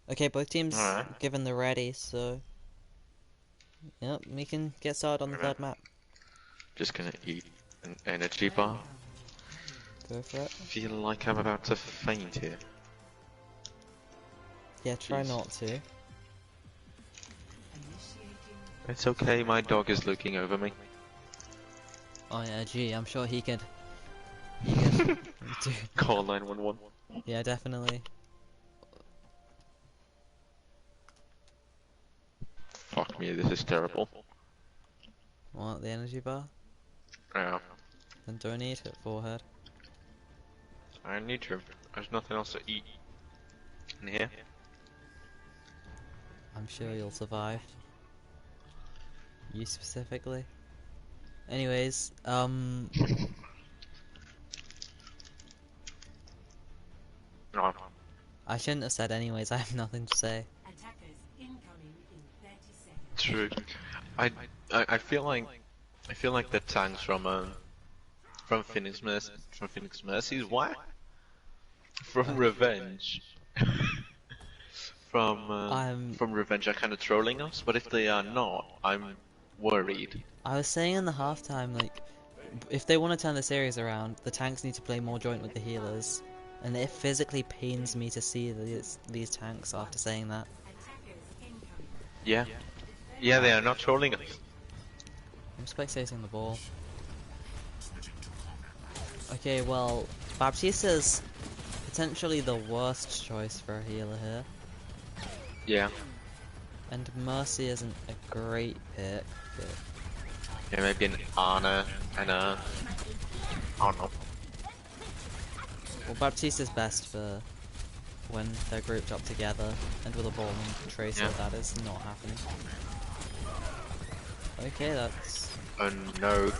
Okay, both teams Alright. given the ready, so yep, we can get started on the third map. Just gonna eat an energy bar. Go for it. Feel like I'm about to faint here. Yeah, try Jeez. not to. It's okay, my dog is looking over me. Oh yeah, gee, I'm sure he could. He could do. Call 911. Yeah, definitely. Fuck me, this is terrible. Want the energy bar? Yeah, Then don't eat it, forehead. I need to. There's nothing else to eat in here. I'm sure you'll survive. You specifically. Anyways, No, I shouldn't have said anyways, I have nothing to say. Attackers incoming in 30 seconds. true. I feel like the tanks from Phoenix Mercies. What? From Revenge. I'm From Revenge are kind of trolling us, but if they are not, I'm worried. I was saying in the halftime, like, if they want to turn the series around, the tanks need to play more joint with the healers. And it physically pains me to see these tanks after saying that. Attackers incoming. Yeah. Yeah, they are not trolling us. I'm spectating the ball. Okay, well, Baptista's potentially the worst choice for a healer here. Yeah. And Mercy isn't a great pick, but Yeah, maybe an Ana and a... I don't know. well, Baptista's best for when they're grouped up together, and with a ball and Tracer, Yeah. that is not happening. Okay, that's... Oh no.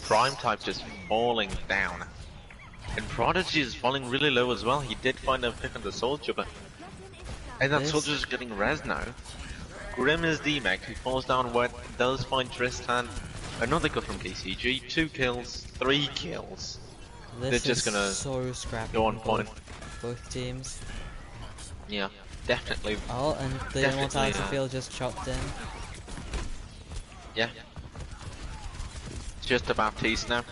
Prime type just falling down. And Prodigy is falling really low as well. He did find a pick on the soldier, but... And that This- soldier's getting res now. Grim is D-Mac, he falls down wet, does find Tristan. Another kill from KCG, 2 kills, 3 kills. This They're just is gonna so scrappy go on from point. both teams. Yeah, definitely. Oh, and the Definitely, Immortality field just chopped in. Yeah. It's just a Baptiste now.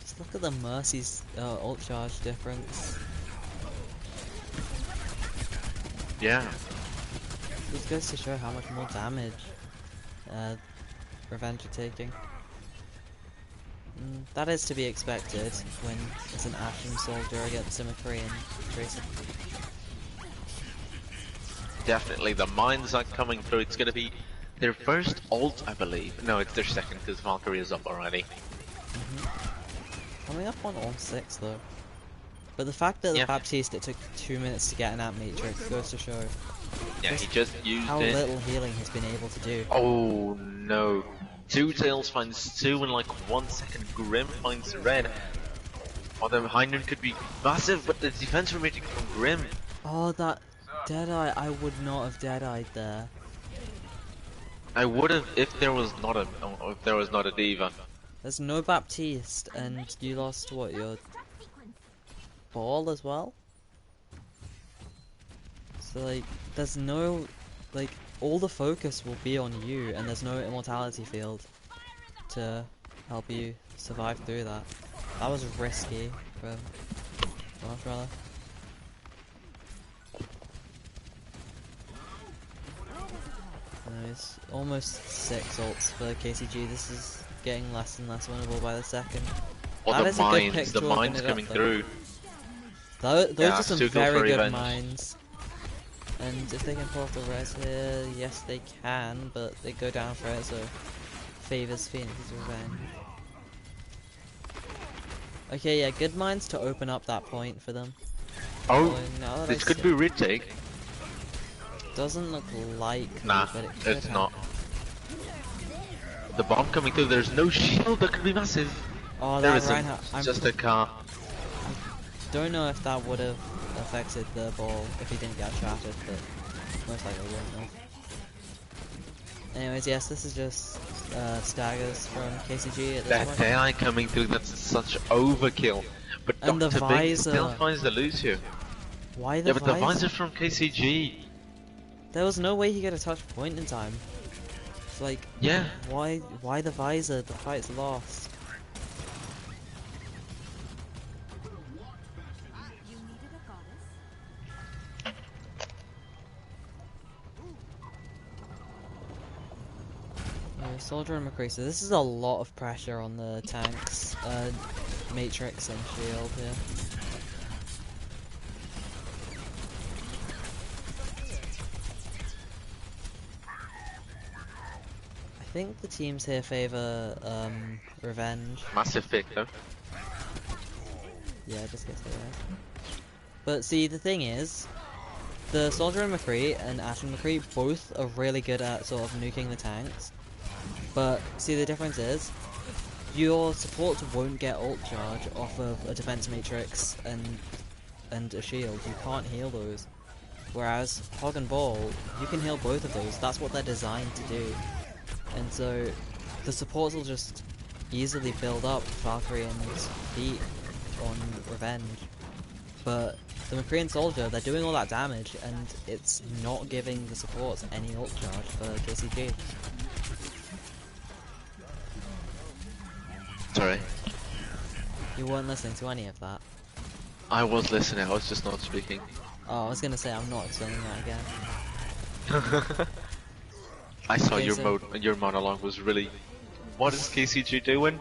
Just look at the Mercy's ult charge difference. Yeah. This goes to show how much more damage Revenge are taking. That is to be expected when it's an Ashen soldier against a McCree and Tracer. Definitely, the mines are coming through. It's gonna be their first ult, I believe. No, it's their second because Valkyrie is up already. Coming up on all 6 though. But the fact that the Yeah. Baptiste it took 2 minutes to get an Amp Matrix goes to show Yeah, he just used how it. little healing he's been able to do. Oh no. 2 Tails finds 2 in like 1 second. Grim finds red. Oh, the Heinrich could be massive, but the defense rating from Grim. Oh, that Deadeye, I would not have Deadeyed there. I would have if there was not a diva. There's no Baptiste, and you lost what, your ball as well? So like, there's no, like, all the focus will be on you, and there's no immortality field to help you survive through that. That was risky from Marshmallow. It's almost 6 ults for KCG. This is getting less and less winnable by the second. Or That the is a good pick mines, to the open mines it up, coming though. through. Those Yeah, are some Sugo very for good revenge. mines. And if they can pull off the res here, yes they can, but they go down for it, so favors Phoenix's revenge. Okay, yeah, good mines to open up that point for them. Oh, now that this I could see be it, retake. doesn't look like Nah, but it could it's have. not. The bomb coming through, there's no shield, that could be massive. Oh, There that isn't, Reinhardt, it's just a car. don't know if that would have affected the ball if he didn't get shattered, but most likely wouldn't have. Anyways, yes, this is just staggers from KCG at this That point. AI coming through, that's such overkill. But And the Dr. Bing still visor. finds the loot here. Why the Yeah, but the visor? visor from KCG. There was no way he got a touch point in time. It's like, Yeah. why the visor? The fight's lost. You needed a goddess? Yeah, Soldier and McCree, so this is a lot of pressure on the tanks, Matrix and Shield here. I think the teams here favor Revenge. Massive pick though. Yeah, just gets the res. But see, the thing is, the Soldier and McCree and Ash and McCree both are really good at sort of nuking the tanks. But see, the difference is, your support won't get ult charge off of a defense matrix and a shield. You can't heal those. Whereas Hog and Ball, you can heal both of those. That's what they're designed to do. And so, the supports will just easily build up Valkyrie and Pete on Revenge. But the McCrean Soldier, they're doing all that damage, and it's not giving the supports any ult charge for KCG. Sorry. You weren't listening to any of that. I was listening, I was just not speaking. Oh, I was gonna say, I'm not explaining that again. I saw Okay, so- your monologue was really... What is KCG doing?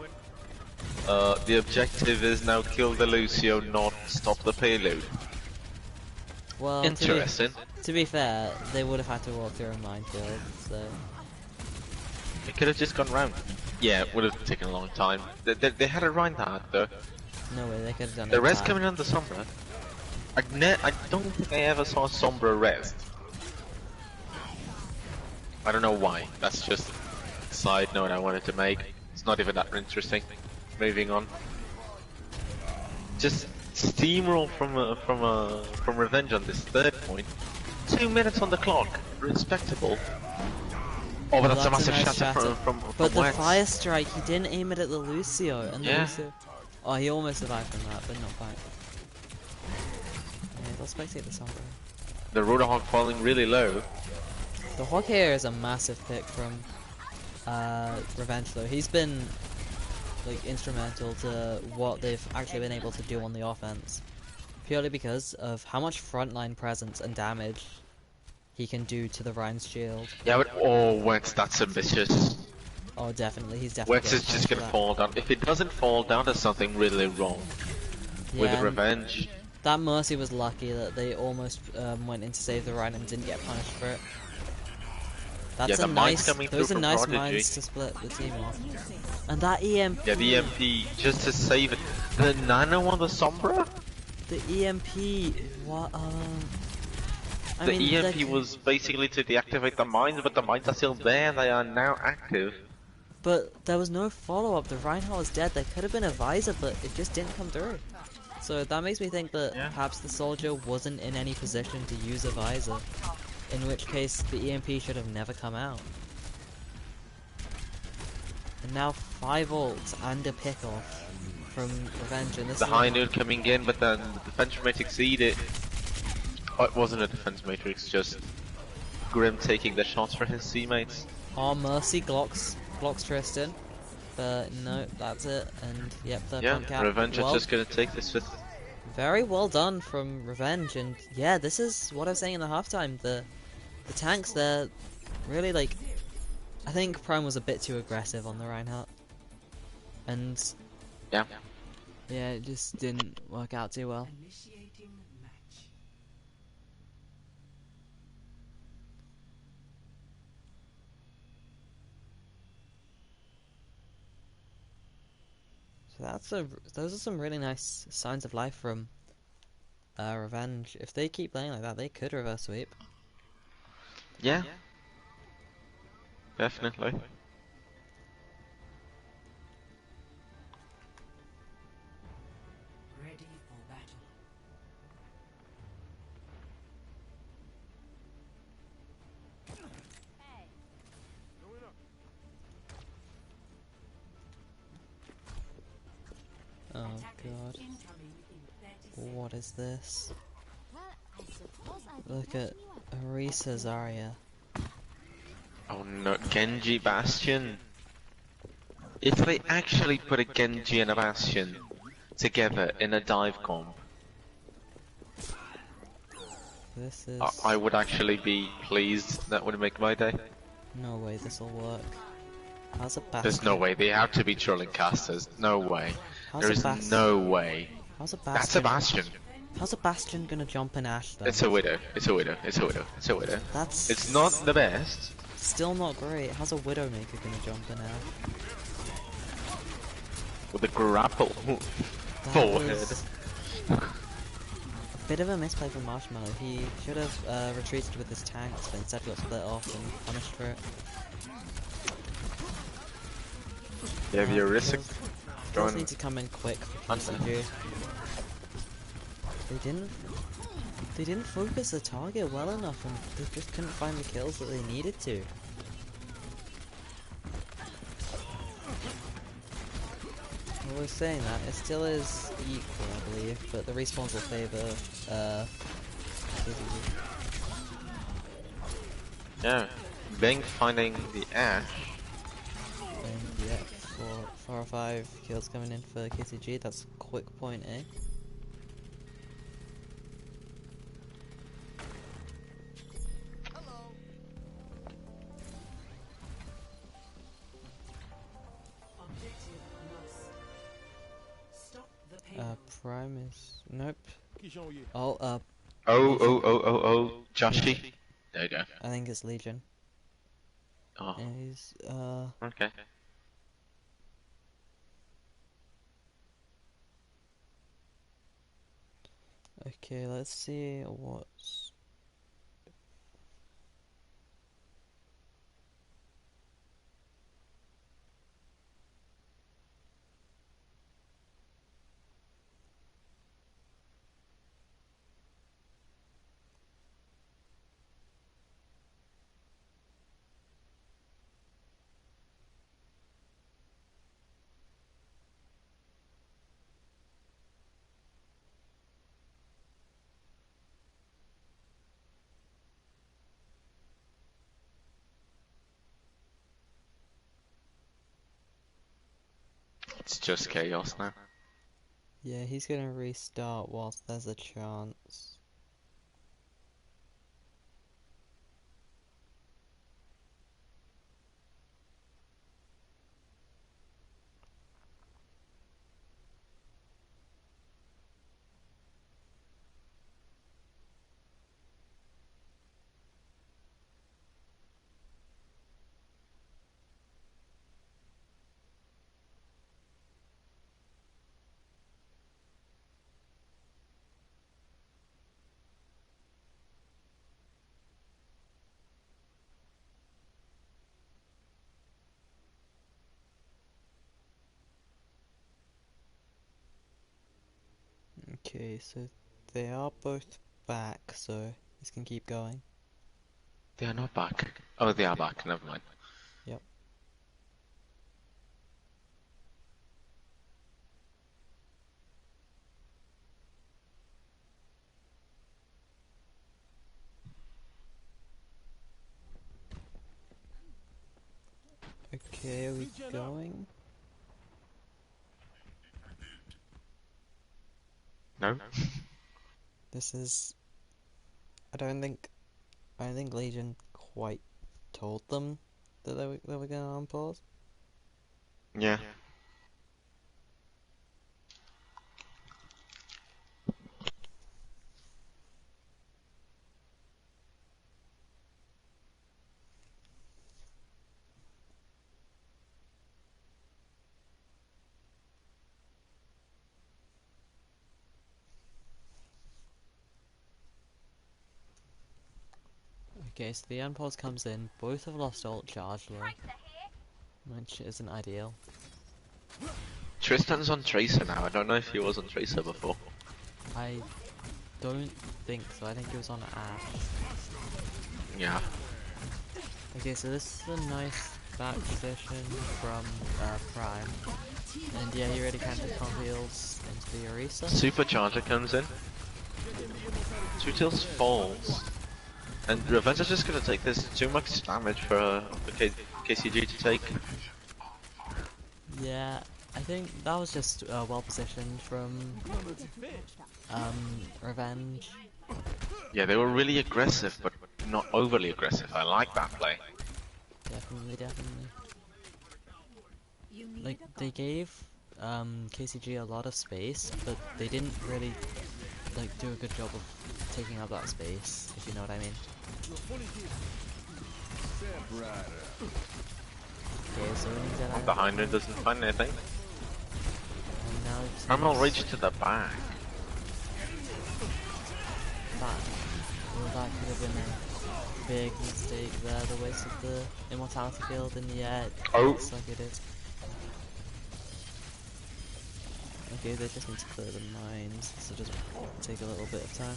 The objective is now kill the Lucio, not stop the payload. Well, Interesting. to be fair, they would have had to walk through a minefield, so... It could have just gone round. Yeah, it would have taken a long time. They had it right that though. No way, they could have done it. The rest back. coming on the Sombra. I don't think I ever saw Sombra rest. I don't know why. That's just a side note I wanted to make. It's not even that interesting. Moving on. Just steamroll from Revenge on this third point. 2 minutes on the clock. Respectable. Oh, but that's a massive nice shatter from But the Wax. fire strike, he didn't aim it at the Lucio, and the Yeah. Lucio... Oh, he almost survived from that, but not quite. Yeah, they'll spectate the Sombra. The Roadhog falling really low. The Hog here is a massive pick from Revenge though. He's been like instrumental to what they've actually been able to do on the offense. Purely because of how much frontline presence and damage he can do to the Rhine's shield. Yeah, but oh, Wex, that's ambitious. Oh, definitely, he's definitely Wex is getting just punished gonna for that. fall down. If it doesn't fall down, there's something really wrong with Yeah, and Revenge. that Mercy was lucky that they almost went in to save the Rhine and didn't get punished for it. That's Yeah, a the mines nice, coming through those are from nice Prodigy. mines to split the team off. And that EMP, Yeah, the EMP just to save it. The Nano on the Sombra? the EMP, what, I The mean, EMP was basically to deactivate the mines, but the mines are still there. They are now active. but there was no follow-up. The Reinhardt was dead. There could have been a visor, but it just didn't come through. So that makes me think that Yeah. perhaps the soldier wasn't in any position to use a visor. In which case, the EMP should have never come out. And now 5 ults and a pick-off from Revenge, and this The is high noon coming in, but then the defense matrix exceeded. Oh, it wasn't a defense matrix, just Grim taking the shots for his teammates. Oh, Mercy blocks Tristan. But no, that's it. And yep, the Yeah, front cap. Revenge are Well, just gonna take this with. very well done from Revenge, and yeah, this is what I was saying in the halftime. The tanks, they're really like, I think Prime was a bit too aggressive on the Reinhardt, and Yeah. yeah, it just didn't work out too well. Initiating match. So those are some really nice signs of life from Revenge. If they keep playing like that, they could reverse sweep. Yeah. Definitely. Ready for battle. Oh Attackers god, incoming in 30 seconds. what is this? Well, I suppose I'll be Look at watching you up. Orisa Zarya. Oh no, Genji Bastion. If they actually put a Genji and a Bastion together in a dive comp, This is I would actually be pleased. That would make my day. no way this will work. How's a Bastion? There's no way. They have to be trolling casters. No way. How's There a is Bastion? no way. How's a Bastion? That's a Bastion. How's a Bastion gonna jump in Ash though? It's a Widow. It's a Widow. It's a Widow. It's a Widow. That's It's not the best. still not great. How's a Widowmaker gonna jump in Ash? With a grapple. That Forehead. was a bit of a misplay from Marshmallow. He should have retreated with his tanks, but instead got split off and punished for it. Yeah, the Orisa Kills going. need to come in quick for Answer. KCG. They didn't focus the target well enough, and they just couldn't find the kills that they needed to. Well, we're saying that it still is equal, I believe, but the respawns will favour KCG. Yeah. Bing finding the Ash. And yeah, 4 or 5 kills coming in for KCG. That's quick point, eh? Objective must stop the payload. Prime is nope. Oh, Oh, Legion. Joshy. There you go. I think it's Legion. Oh, And he's okay. okay. Let's see what's. It's just chaos now. Yeah, he's gonna restart whilst there's a chance. Okay, so they are both back, so this can keep going. They are not back. Oh, they are back. Never mind. Yep. Okay, are we going? No. This is. I don't think Legion quite told them that they were going to unpause. Yeah. Okay, so the unpause comes in. Both have lost ult charge though, which isn't ideal. Tristan's on Tracer now. I don't know if he was on Tracer before. I don't think so. I think it was on Ash. Yeah. Okay, so this is a nice back position from Prime. And yeah, he really counted congeals into the Orisa. Supercharger comes in. Two Tails falls. And Revenge is just gonna take this too much damage for KCG to take. Yeah, I think that was just well positioned from Revenge. Yeah, they were really aggressive, but not overly aggressive. I like that play. Definitely, definitely. Like, they gave KCG a lot of space, but they didn't really like do a good job of taking up that space, if you know what I mean. Okay, so we need to One behind him doesn't find anything. and now it's I'm all reached to the back. back. Well, that could have been a big mistake there, the waste of the immortality field, and yeah, it looks like it is. Okay, they just need to clear the mines, so just take a little bit of time.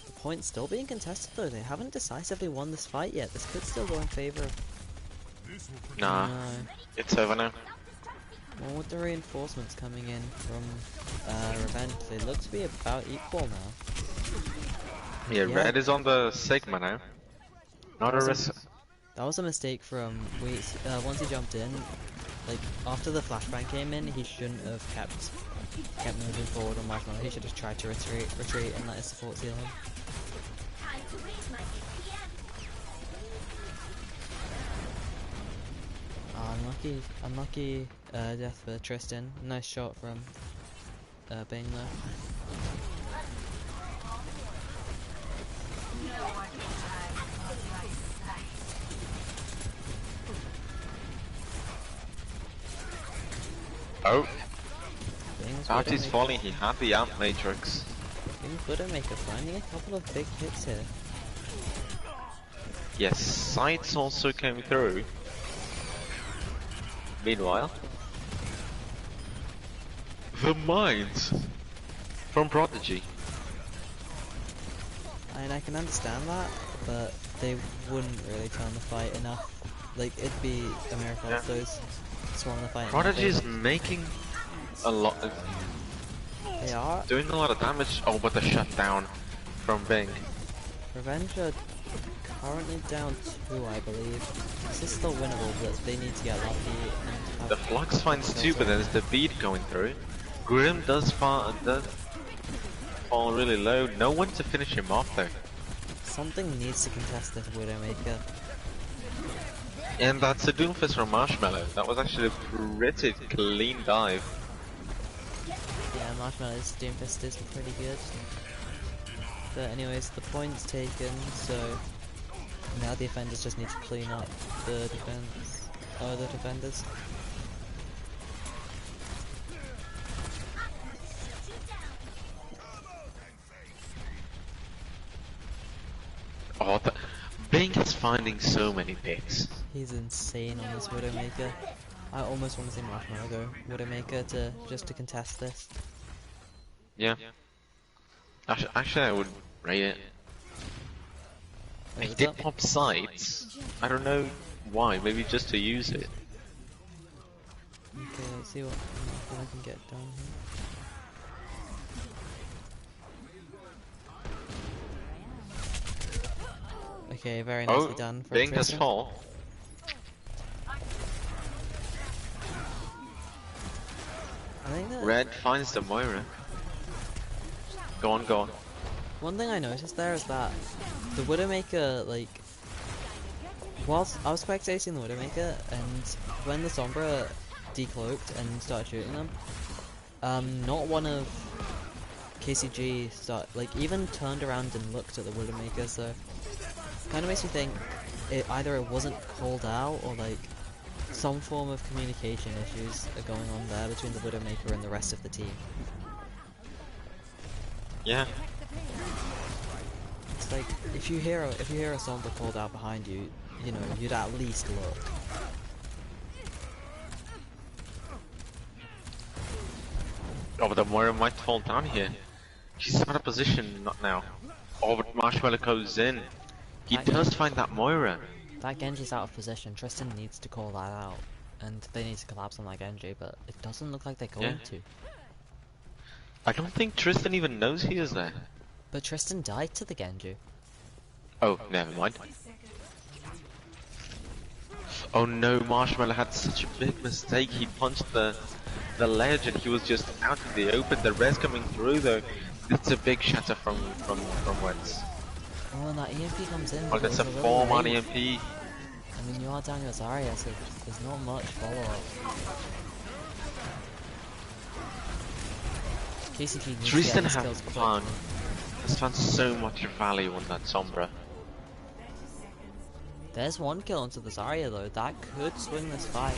The point's still being contested though, they haven't decisively won this fight yet, this could still go in favour of... Nah, No. it's over now. Well, with the reinforcements coming in from Revenge, they look to be about equal now. Yeah, Yeah, red is on the Sigma now. that Not a was a, risk. that was a mistake from once he jumped in, like after the flashbang came in, he shouldn't have kept moving forward on Marshmallow. He should have tried to retreat and let his support heal him. Unlucky death for Tristan. Nice shot from Bane there. Oh, Bane's Artie's Widowmaker- falling. He had the Amp Matrix. Bane's Widowmaker finding a couple of big hits here. Yes, sights also came through. Meanwhile, the mines from Prodigy. And I can understand that, but they wouldn't really turn the fight enough. Like, it'd be a miracle if those swung the fight enough. Prodigy is making a lot, They are. doing a lot of damage. Oh, but the shutdown from Bing. Revenge are currently down 2, I believe. This is still winnable, but they need to get lucky and have The Flux finds 2, but there's the bead going through. Grim does fall really low. No one to finish him off though. something needs to contest this Widowmaker. And that's a Doomfist from Marshmallow. That was actually a pretty clean dive. Yeah, Marshmallow's Doomfist is pretty good. But anyways, the point's taken, so now the defenders just need to clean up the defense. Oh, the defenders. Oh, Bing is finding so many picks. He's insane on this Widowmaker. I almost want to see Marshmallow go Widowmaker just to contest this. Yeah. Actually, I would rate it. Wait, He what's did up? pop sights. I don't know why. Maybe just to use it. Okay, let's see what I can get done here. Okay, very nicely Oh, done for Bing has Tristan. fall. I think that Red finds the Moira. Go on, go on. one thing I noticed there is that the Widowmaker, like, whilst I was spectating the Widowmaker, and when the Sombra decloaked and started shooting them, not one of KCG even turned around and looked at the Widowmaker, so kind of makes me think either it wasn't called out or like some form of communication issues are going on there between the Widowmaker and the rest of the team. Yeah. It's like if you hear a Sombra called out behind you, you know, you'd at least look. Oh, but the Moira might fall down here. She's out of position, not now. Oh, but Marshmallow goes in. He does find that Moira. That Genji's out of position. Tristan needs to call that out, and they need to collapse on that Genji, but it doesn't look like they're going to. I don't think Tristan even knows he is there. But Tristan died to the Genji. Oh, never mind. Oh no, Marshmallow had such a big mistake. He punched the ledge and he was just out in the open. The res coming through though. It's a big shatter from Wentz. Oh, and that EMP comes in. Oh, but that's a it's 4 little man late. EMP. I mean, you are down your Zarya, so there's not much follow-up. KCG needs Tristan to get his kills has found so much value on that Sombra. There's one kill onto the Zarya though, that could swing this fight.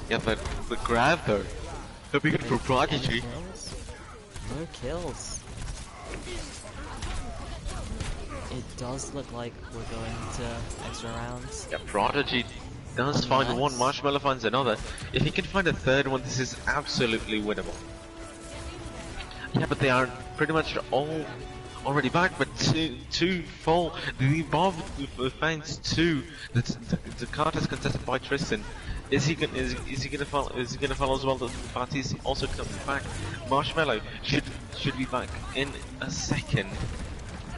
Yeah, but the grab though. That'd be good for Prodigy. No kills. It does look like we're going to extra rounds. Yeah, Prodigy does find Nice. one, Marshmallow finds another. If he can find a third one, this is absolutely winnable. Yeah, but they are pretty much all already back, but two fall. The Bob finds two. The card is contested by Tristan. Is he gonna follow? Is he gonna follow as well? The party's also coming back. Marshmallow should be back in a second.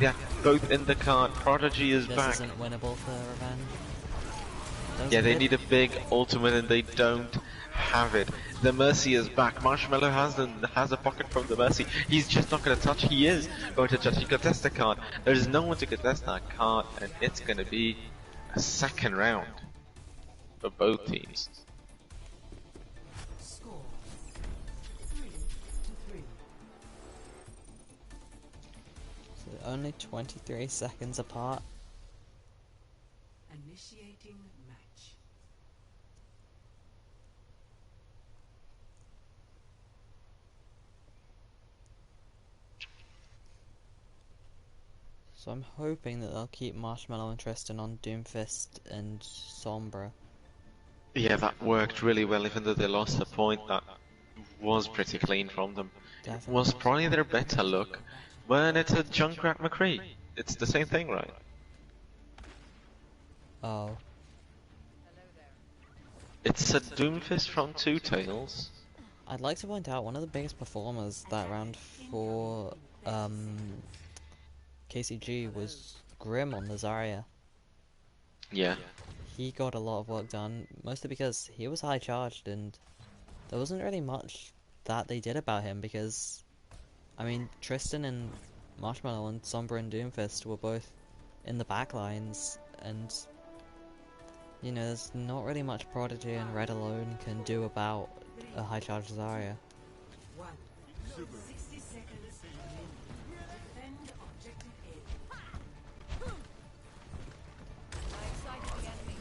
Yeah, both in the card. Prodigy is This back. isn't winnable for Revenge. That was Yeah, a they bit- need a big ultimate and they don't have it. The Mercy is back. Marshmallow has a pocket from the Mercy. He's just not going to touch. He is going to touch. He contests the card. There's no one to contest that card, and it's going to be a second round for both teams. Score 3-3. So only 23 seconds apart. Initiating match. So I'm hoping that they'll keep Marshmallow and Tristan on Doomfist and Sombra. Yeah, that worked really well, even though they lost a point. That was pretty clean from them. It Definitely. was probably their better look when it's a Junkrat McCree. It's the same thing, right? Oh. It's a Doomfist from Two Tails. I'd like to point out one of the biggest performers that round for KCG was Grim on the Zarya. Yeah. He got a lot of work done, mostly because he was high charged and there wasn't really much that they did about him because, I mean, Tristan and Marshmallow and Sombra and Doomfist were both in the back lines and, you know, there's not really much Prodigy and Red alone can do about a high charged Zarya. 1. 60 seconds remaining. Defend objective A. I excited the enemy.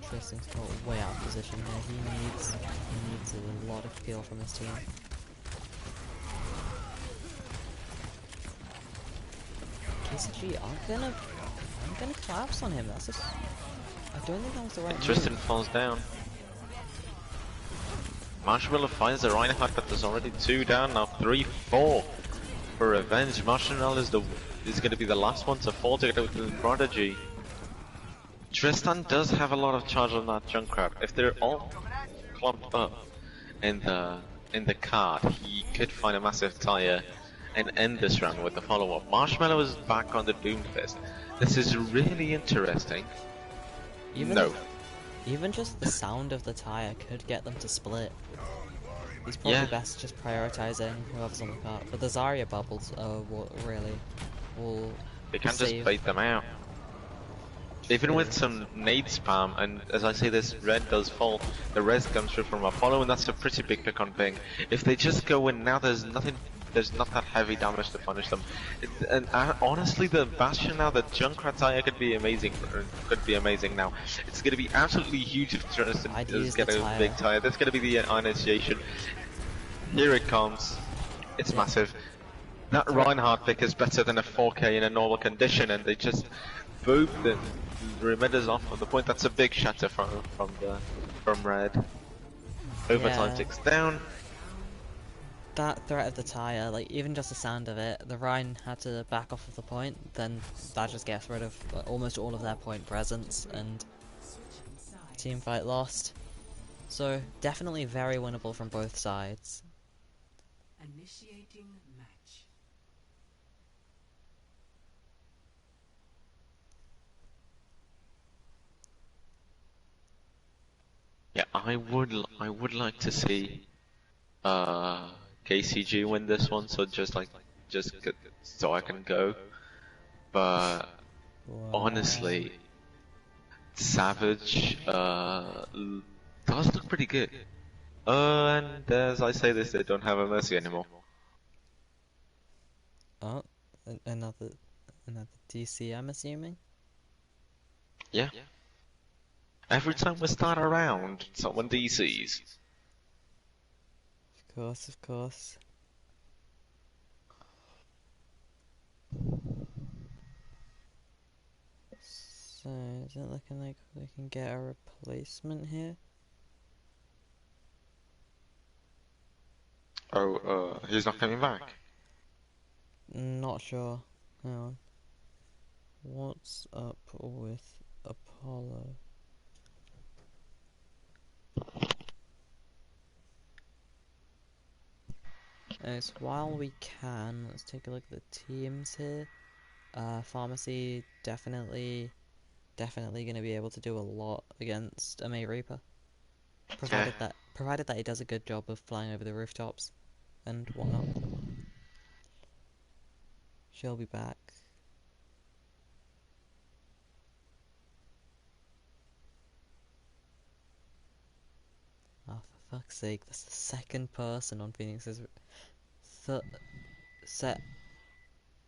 Tristan's got way out of position here. He needs a lot of peel from his team. KCG I'm gonna collapse on him. That's just I don't think that was the right Tristan move. falls down. Marshmallow finds the Reinhardt, but there's already two down now. 3-4 for Revenge. Marshmallow is going to be the last one to fall to get the Prodigy. Tristan does have a lot of charge on that Junkrat. If they're all clumped up in the card, he could find a massive tire and end this round with the follow-up. Marshmallow is back on the Doomfist. This is really interesting. No. Even just the sound of the tire could get them to split. He's probably Yeah. best just prioritizing whoever's on the cart. But the Zarya bubbles are what really will They can just save. bait them out. Even with some nade spam, and as I say this, red does fall, the res comes through from a follow, and that's a pretty big pick on ping. If they just go in now, there's not that heavy damage to punish them. Honestly, the Bastion now, the Junkrat tire could be amazing now. It's going to be absolutely huge if Tristan I'd does use get the a tire. big tire. That's going to be the initiation. Here it comes. It's massive. That Reinhardt pick is better than a 4K in a normal condition, and they just boop the remitters off of the point. That's a big shatter from red. Overtime Yeah. ticks down. That threat of the tire, like even just the sound of it, the Rhine had to back off of the point, then that just gets rid of almost all of their point presence, and Switching sides. team fight lost. So definitely very winnable from both sides. Initiating match. Yeah, I would like to see KCG win this one, so so I can go. But honestly, Savage does look pretty good. And as I say this, they don't have a Mercy anymore. Oh, another DC, I'm assuming. Yeah. Every time we start a round, someone DCs. Of course, of course. So, is it looking like we can get a replacement here? Oh, he's not coming back. Not sure. Hang on. What's up with Apollo? So while we can, let's take a look at the teams here. Pharmacy definitely going to be able to do a lot against a May Reaper, Yeah. provided that he does a good job of flying over the rooftops and whatnot. She'll be back. Oh, for fuck's sake! That's the second person on Phoenix's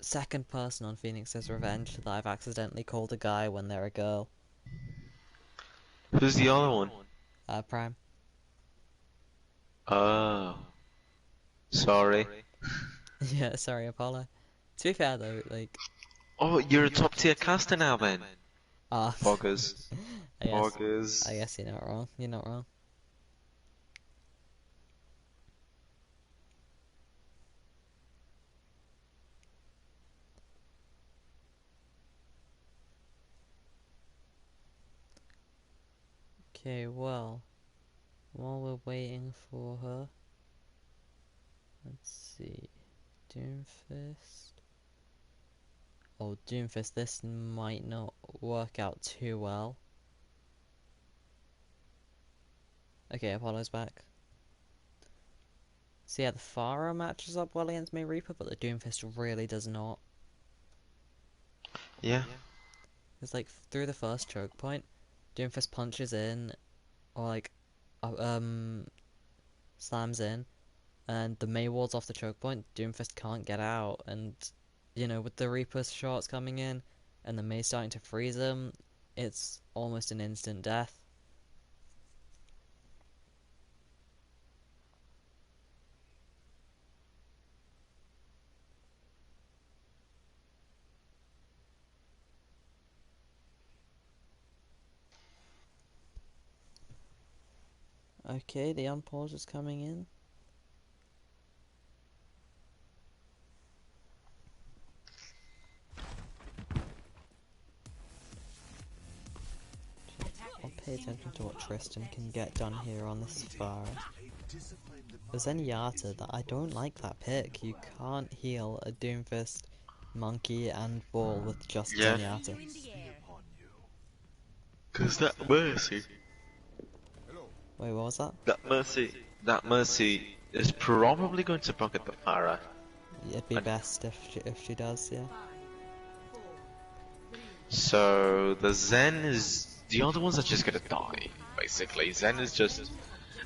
second person on Phoenix's Revenge that I've accidentally called a guy when they're a girl. Who's the other one? Prime. Oh, sorry. Yeah, sorry, Apollo. To be fair though, like, Oh, you're a top tier caster now then. ah, Boggers. I guess, Boggers. I guess you're not wrong. You're not wrong. Okay, well, while we're waiting for her, let's see, Doomfist. Oh, Doomfist, this might not work out too well. Okay, Apollo's back. So yeah, the Pharah matches up well against May Reaper, but the Doomfist really does not. Yeah. It's like through the first choke point, Doomfist punches in, or like, slams in, and the May wards off the choke point. Doomfist can't get out, and you know, with the Reaper's shots coming in, and the May starting to freeze him, it's almost an instant death. Okay, the unpause is coming in. I'll pay attention to what Tristan can get done here on this Pharah. For Zenyatta, that I don't like that pick. You can't heal a Doomfist, Monkey, and Ball with just Yeah. Zenyatta. Cause that mercy. Wait, what was that? That mercy is probably going to bucket the Pharah. It'd be And- best if she does, yeah. So the Zen is the other ones are just gonna die. Basically, Zen is just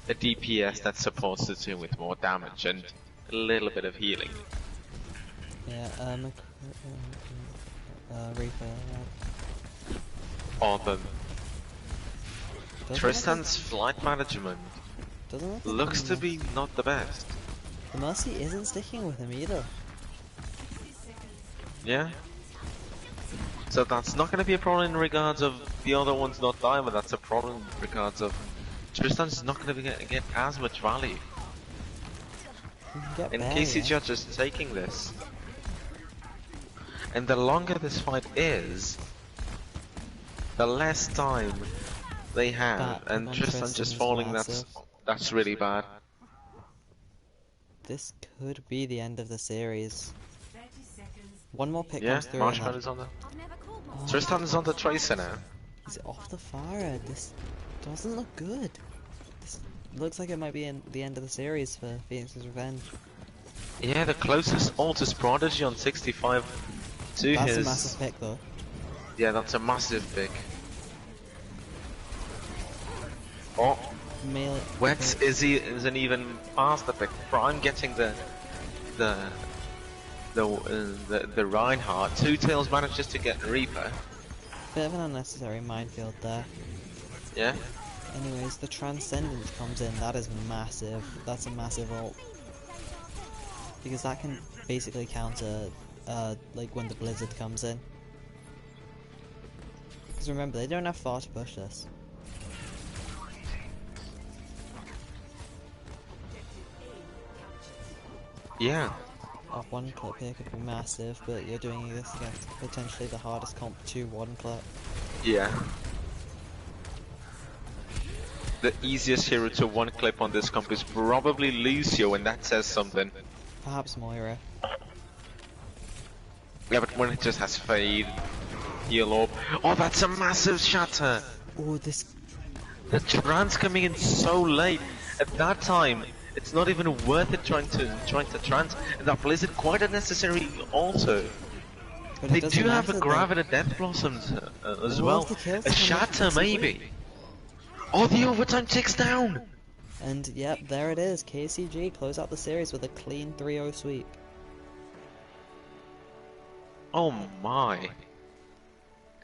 a DPS that supports the team with more damage and a little bit of healing. Yeah, Reaper. Although Doesn't Tristan's flight management look like looks to be not the best. the Mercy isn't sticking with him either. Yeah. So that's not going to be a problem in regards of the other ones not dying, but that's a problem in regards of Tristan's not going to get as much value. He can get And barrier. KCG are just taking this. And the longer this fight is, the less time they have, That and on Tristan Tristan just is falling, massive. that's really bad. This could be the end of the series. 30 seconds. One more pick Yeah, comes through and Marshmallow's on there. I've never called Oh. myself. Tristan's on the Tracer now. he's off the Pharah. This doesn't look good. This looks like it might be the end of the series for Phoenix's Revenge. Yeah, the closest ult is Prodigy on 65 to That's his... a massive pick though. Yeah, that's a massive pick. Oh, Melee. Wets is an even faster pick. Prime getting the Reinhardt. Two Tails manages to get Reaper. Bit of an unnecessary minefield there. Yeah. Anyways, the Transcendence comes in. That is massive. That's a massive ult. Because that can basically counter, like when the Blizzard comes in. Because remember, they don't have far to push this. Yeah. A one clip here could be massive, but you're doing this against potentially the hardest comp to one clip. Yeah. The easiest hero to one clip on this comp is probably Lucio, and that says something. Perhaps Moira. Yeah, but when it just has fade, heal up. Oh, that's a massive shatter! Oh, this. The trance coming in so late. At that time, it's not even worth it trying to trance. And that Blizzard quite unnecessary also. But They it doesn't do have a matter Grav though. and a Death Blossoms as Will well. the kills A come in shatter KCG? maybe. Oh, the overtime ticks down! And yep, there it is. KCG close out the series with a clean 3-0 sweep. Oh my.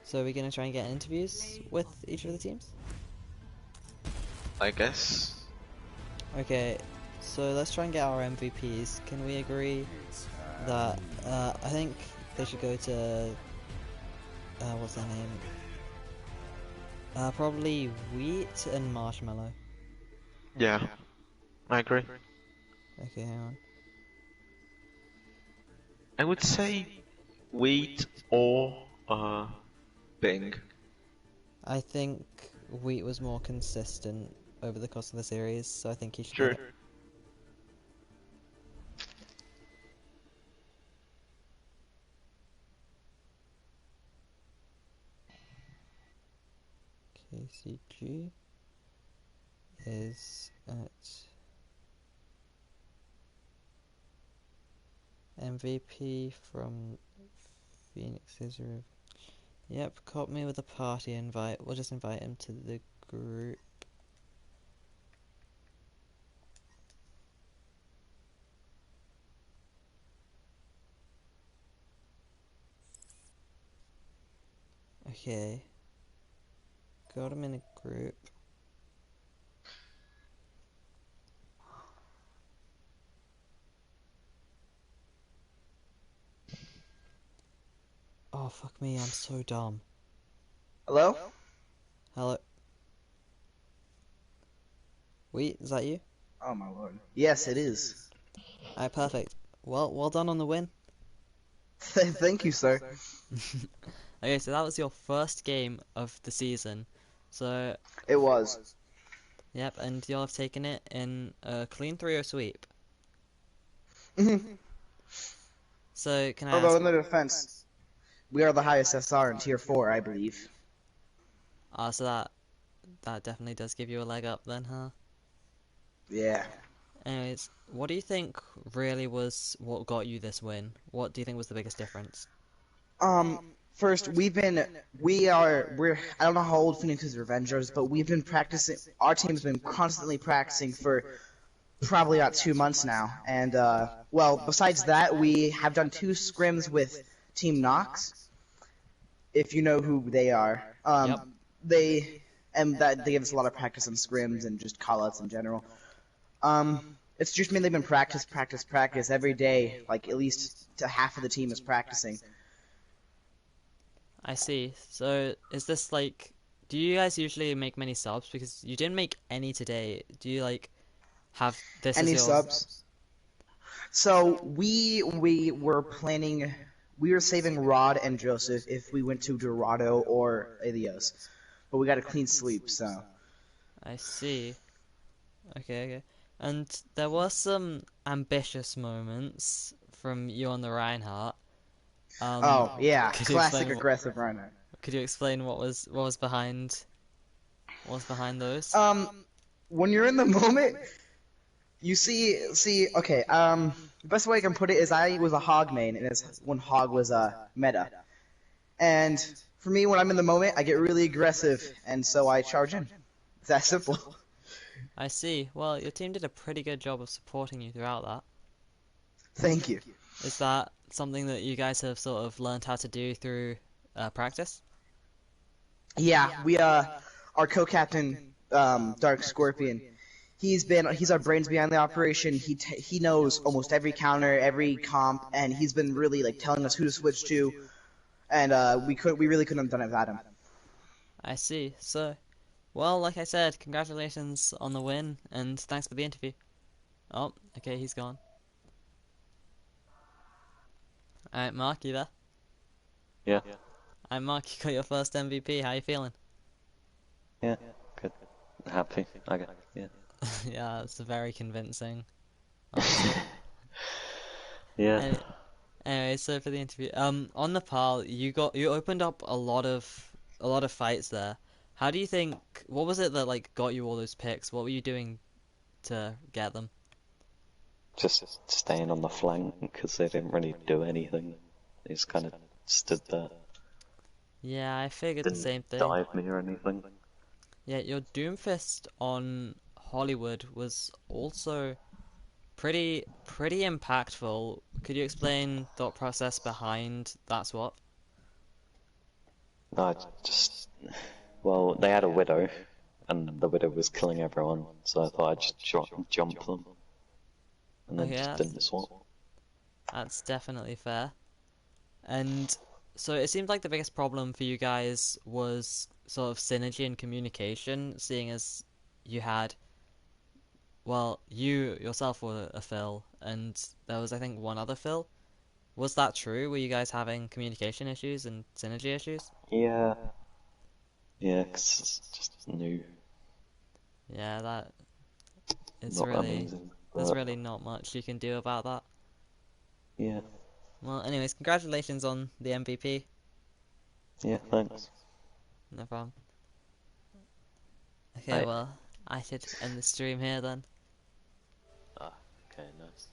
So are we gonna try and get interviews with each of the teams? I guess. Okay, so let's try and get our MVPs. Can we agree that I think they should go to what's their name? Probably Wheat and Marshmallow. Yeah, I agree. Okay, hang on. I would say Wheat or Bing. I think Wheat was more consistent over the course of the series, so I think he should True. get it. KCG is at MVP from Phoenix's Rev. Yep, caught me with a party invite. We'll just invite him to the group. Okay. Got him in a group. Oh, fuck me, I'm so dumb. Hello? Hello. Wait, is that you? Oh my lord. Yes, it is. Alright, perfect. Well done on the win. Thank you, sir. Okay, so that was your first game of the season. So, It was. yep, and you'll have taken it in a clean 3-0 sweep. So, can I Although ask... in the defense, we are the highest SR in tier 4, I believe. So that definitely does give you a leg up then, huh? Yeah. Anyways, what do you think really was what got you this win? What do you think was the biggest difference? First, I don't know how old Phoenix's Revengers, but we've been practicing, our team's been constantly practicing for probably about 2 months now. And, well, besides that, we have done 2 scrims with Team Nox, if you know who they are. Yep. They give us a lot of practice on scrims and just call-outs in general. It's just mainly been practice every day. Like at least half of the team is practicing. I see. So, is this like... Do you guys usually make many subs? Because you didn't make any today. Do you, like, have this as Any your... subs? So we were planning. We were saving Rod and Joseph if we went to Dorado or Ilios, but we got a clean sweep. So I see. Okay. And there were some ambitious moments from you on the Reinhardt. oh yeah, Could you classic explain aggressive runner. Could you explain what was behind those? When you're in the moment, you see. Okay. The best way I can put it is I was a Hog main, and it's when Hog was meta. And for me, when I'm in the moment, I get really aggressive, and so I charge in. It's that simple. I see. Well, your team did a pretty good job of supporting you throughout that. Thank you. Is that something that you guys have sort of learned how to do through practice? Yeah, we our co-captain Dark Scorpion. He's our brains behind the operation. He knows almost every counter, every comp, and he's been really like telling us who to switch to. And we really couldn't have done it without him. I see. So, well, like I said, congratulations on the win, and thanks for the interview. Oh, okay, he's gone. Alright, Mark, you there? Yeah, Alright, Mark, you got your first MVP. How you feeling? yeah, good. Happy, I guess, yeah. Yeah, it's very convincing answer. Yeah, Any- Anyway, so for the interview, on Nepal, you opened up a lot of fights there. How do you think? What was it that like got you all those picks? What were you doing to get them? just staying on the flank because they didn't really do anything. They just kind of stood there, Yeah, I figured the didn't same thing. dive me or anything. Yeah, your Doomfist on Hollywood was also pretty impactful. Could you explain thought process behind that swap? No, I just, well, they had a widow, and the widow was killing everyone, so I thought I'd just jump them, and then Okay, just didn't swap. that's definitely fair. And so it seemed like the biggest problem for you guys was sort of synergy and communication, seeing as you had, well, you yourself were a Phil, and there was, I think, one other Phil. Was that true? Were you guys having communication issues and synergy issues? Yeah, yeah, 'cause it's just new, Yeah, that it's not really, amazing, there's but really not much you can do about that. yeah, Well, anyways, congratulations on the MVP. yeah, thanks. No problem. Okay, Bye. well, I should end the stream here then. Ah, okay, nice.